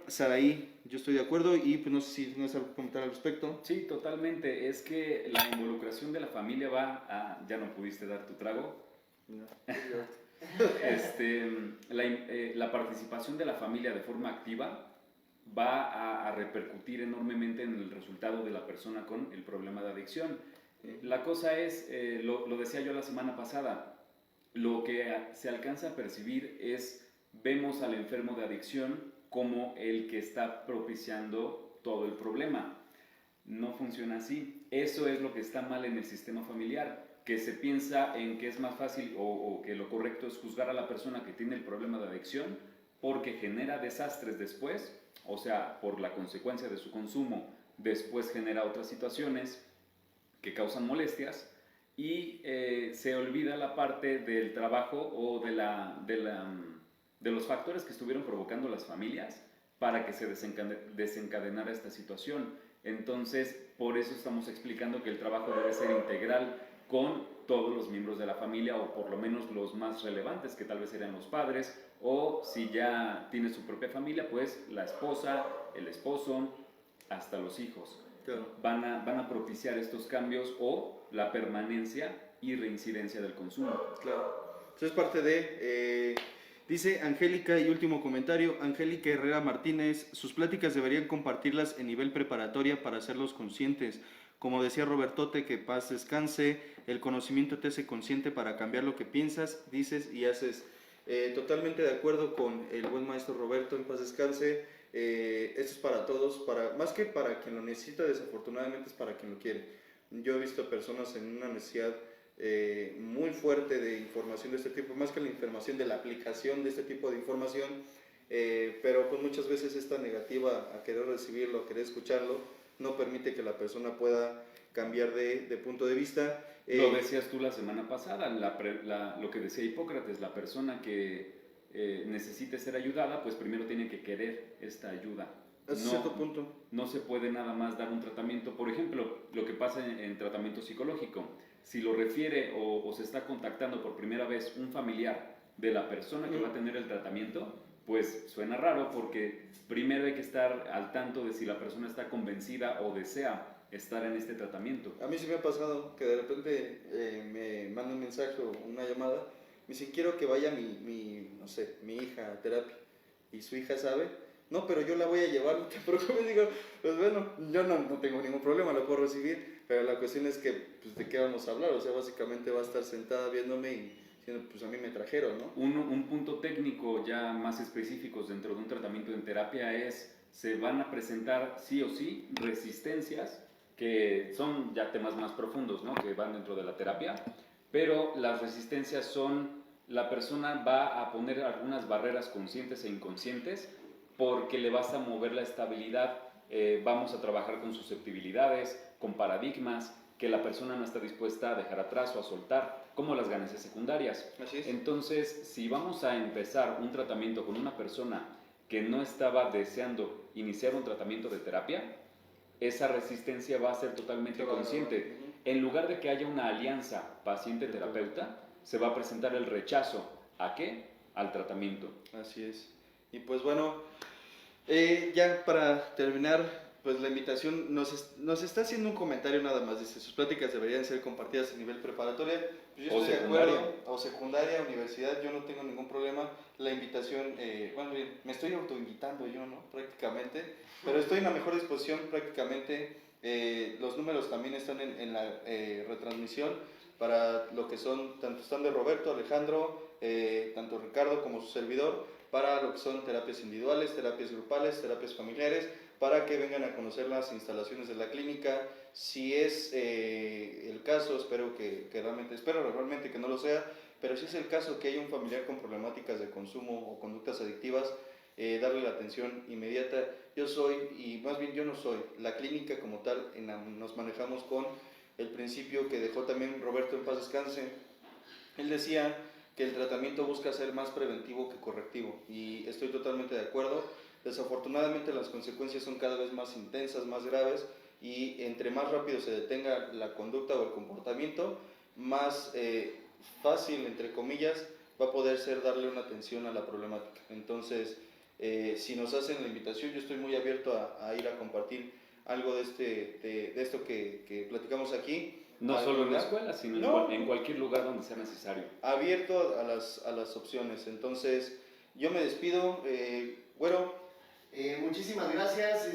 Saraí, yo estoy de acuerdo y pues no sé si tienes algo que comentar al respecto. Sí, totalmente. Es que la involucración de la familia va a... ¿Ya no pudiste dar tu trago? No. La participación de la familia de forma activa va a repercutir enormemente en el resultado de la persona con el problema de adicción. La cosa es, lo decía yo la semana pasada, lo que se alcanza a percibir es, vemos al enfermo de adicción como el que está propiciando todo el problema. No funciona así. Eso es lo que está mal en el sistema familiar, que se piensa en que es más fácil o que lo correcto es juzgar a la persona que tiene el problema de adicción porque genera desastres después, o sea, por la consecuencia de su consumo, después genera otras situaciones que causan molestias y se olvida la parte del trabajo o de los factores que estuvieron provocando las familias para que se desencadenara esta situación. Entonces, por eso estamos explicando que el trabajo debe ser integral con todos los miembros de la familia, o por lo menos los más relevantes, que tal vez serían los padres, o si ya tiene su propia familia, pues la esposa, el esposo, hasta los hijos. Claro. Van a propiciar estos cambios o la permanencia y reincidencia del consumo. Claro. Eso es parte de... dice Angélica, y último comentario, Angélica Herrera Martínez, sus pláticas deberían compartirlas en nivel preparatoria para hacerlos conscientes. Como decía Robertote, que paz descanse, el conocimiento te hace consciente para cambiar lo que piensas, dices y haces. Totalmente de acuerdo con el buen maestro Roberto, en paz descanse. Esto es para todos, más que para quien lo necesita, desafortunadamente es para quien lo quiere. Yo he visto personas en una necesidad muy fuerte de información de este tipo, más que la información de la aplicación de este tipo de información, pero pues muchas veces esta negativa a querer recibirlo, a querer escucharlo, no permite que la persona pueda cambiar de punto de vista. Lo decías tú la semana pasada, lo que decía Hipócrates, la persona que necesite ser ayudada, pues primero tiene que querer esta ayuda. Hasta cierto punto. No se puede nada más dar un tratamiento. Por ejemplo, lo que pasa en tratamiento psicológico, si lo refiere o se está contactando por primera vez un familiar de la persona que va a tener el tratamiento, pues suena raro porque primero hay que estar al tanto de si la persona está convencida o desea estar en este tratamiento. A mí sí me ha pasado que de repente me manda un mensaje o una llamada, me dice, quiero que vaya no sé, mi hija a terapia, y su hija sabe, no, pero yo la voy a llevar, no te preocupes. Digo, pues bueno, yo no tengo ningún problema, la puedo recibir, pero la cuestión es que, pues, ¿de qué vamos a hablar? O sea, básicamente va a estar sentada viéndome y diciendo, pues a mí me trajeron, ¿no? Un punto técnico ya más específico dentro de un tratamiento en terapia es, se van a presentar sí o sí resistencias, que son ya temas más profundos, ¿no? Que van dentro de la terapia, pero las resistencias son, la persona va a poner algunas barreras conscientes e inconscientes porque le vas a mover la estabilidad, vamos a trabajar con susceptibilidades, con paradigmas que la persona no está dispuesta a dejar atrás o a soltar, como las ganancias secundarias. Así es. Entonces, si vamos a empezar un tratamiento con una persona que no estaba deseando iniciar un tratamiento de terapia, esa resistencia va a ser totalmente consciente. En lugar de que haya una alianza paciente-terapeuta, se va a presentar el rechazo. ¿A qué? Al tratamiento. Así es. Y pues bueno, ya para terminar, pues la invitación nos está haciendo un comentario nada más. Dice, sus pláticas deberían ser compartidas a nivel preparatoria. Pues yo O estoy secundaria. de acuerdo. O secundaria, universidad, yo no tengo ningún problema. La invitación, bueno, bien, me estoy autoinvitando yo, ¿no? Prácticamente. Pero estoy en la mejor disposición prácticamente. Los números también están en la retransmisión para lo que son, tanto están de Roberto, Alejandro, tanto Ricardo como su servidor, para lo que son terapias individuales, terapias grupales, terapias familiares, para que vengan a conocer las instalaciones de la clínica. Si es el caso, espero realmente que no lo sea, pero si es el caso que hay un familiar con problemáticas de consumo o conductas adictivas, darle la atención inmediata. Yo no soy, la clínica como tal, nos manejamos con el principio que dejó también Roberto en paz descanse. Él decía que el tratamiento busca ser más preventivo que correctivo, y estoy totalmente de acuerdo. Desafortunadamente las consecuencias son cada vez más intensas, más graves, y entre más rápido se detenga la conducta o el comportamiento, más fácil, entre comillas, va a poder ser darle una atención a la problemática. Entonces, si nos hacen la invitación, yo estoy muy abierto a ir a compartir algo de esto que platicamos aquí. No solo en la escuela, sino en cualquier lugar donde sea necesario. Abierto a las opciones. Entonces, yo me despido. Muchísimas gracias,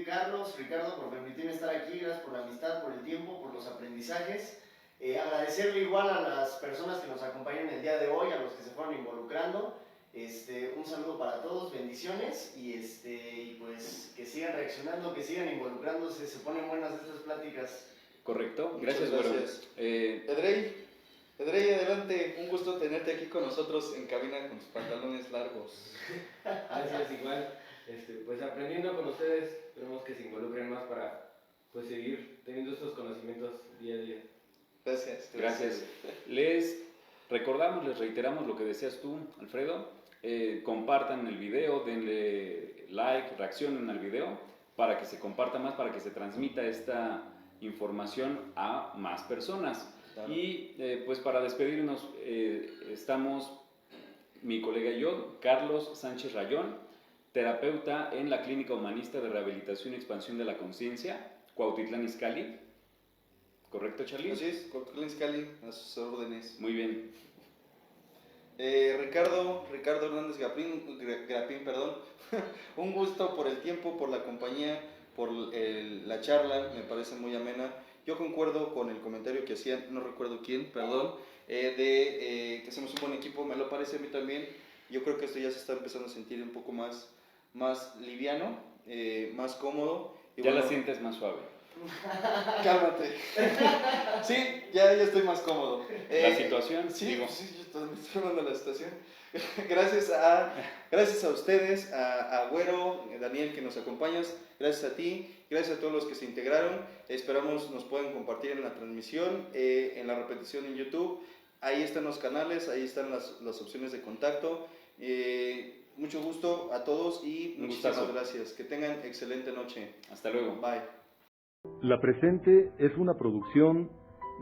Carlos, Ricardo, por permitirme estar aquí. Gracias por la amistad, por el tiempo, por los aprendizajes. Agradecerle igual a las personas que nos acompañan el día de hoy, a los que se fueron involucrando. Un saludo para todos, bendiciones, y pues que sigan reaccionando, que sigan involucrándose. Se ponen buenas estas pláticas. Correcto, Muchas gracias. Edrey, adelante, un gusto tenerte aquí con nosotros en cabina con tus pantalones largos. Gracias, igual, pues aprendiendo con ustedes, esperemos que se involucren más para pues seguir teniendo estos conocimientos día a día. Gracias. Les reiteramos lo que decías tú, Alfredo. Compartan el video, denle like, reaccionen al video para que se comparta más, para que se transmita esta información a más personas. Claro. Y pues para despedirnos, estamos mi colega y yo, Carlos Sánchez Rayón, terapeuta en la Clínica Humanista de Rehabilitación y Expansión de la Conciencia, Cuautitlán Izcalli. ¿Correcto, Charly? Así es, Cuautitlán Izcalli, a sus órdenes. Muy bien. Ricardo Hernández Grapín, perdón. Un gusto por el tiempo, por la compañía, por la charla, me parece muy amena. Yo concuerdo con el comentario que hacían, no recuerdo quién, perdón, que somos un buen equipo, me lo parece a mí también. Yo creo que esto ya se está empezando a sentir un poco más liviano, más cómodo. Y ya la sientes más suave. Cálmate. Sí, ya estoy más cómodo. La situación, Sí, digo. pues sí, yo también estoy hablando de la situación. Gracias a ustedes, a Güero, Daniel, que nos acompañas. Gracias a ti, gracias a todos los que se integraron. Esperamos nos puedan compartir en la transmisión, en la repetición en YouTube. Ahí están los canales, ahí están las opciones de contacto. Mucho gusto a todos y Un muchísimas gustazo. gracias. Que tengan excelente noche. Hasta luego. Bye. La presente es una producción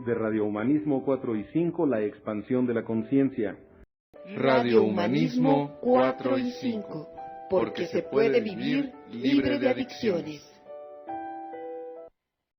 de Radio Humanismo 4 y 5, la expansión de la conciencia. Radio Humanismo 4 y 5, porque se puede vivir libre de adicciones.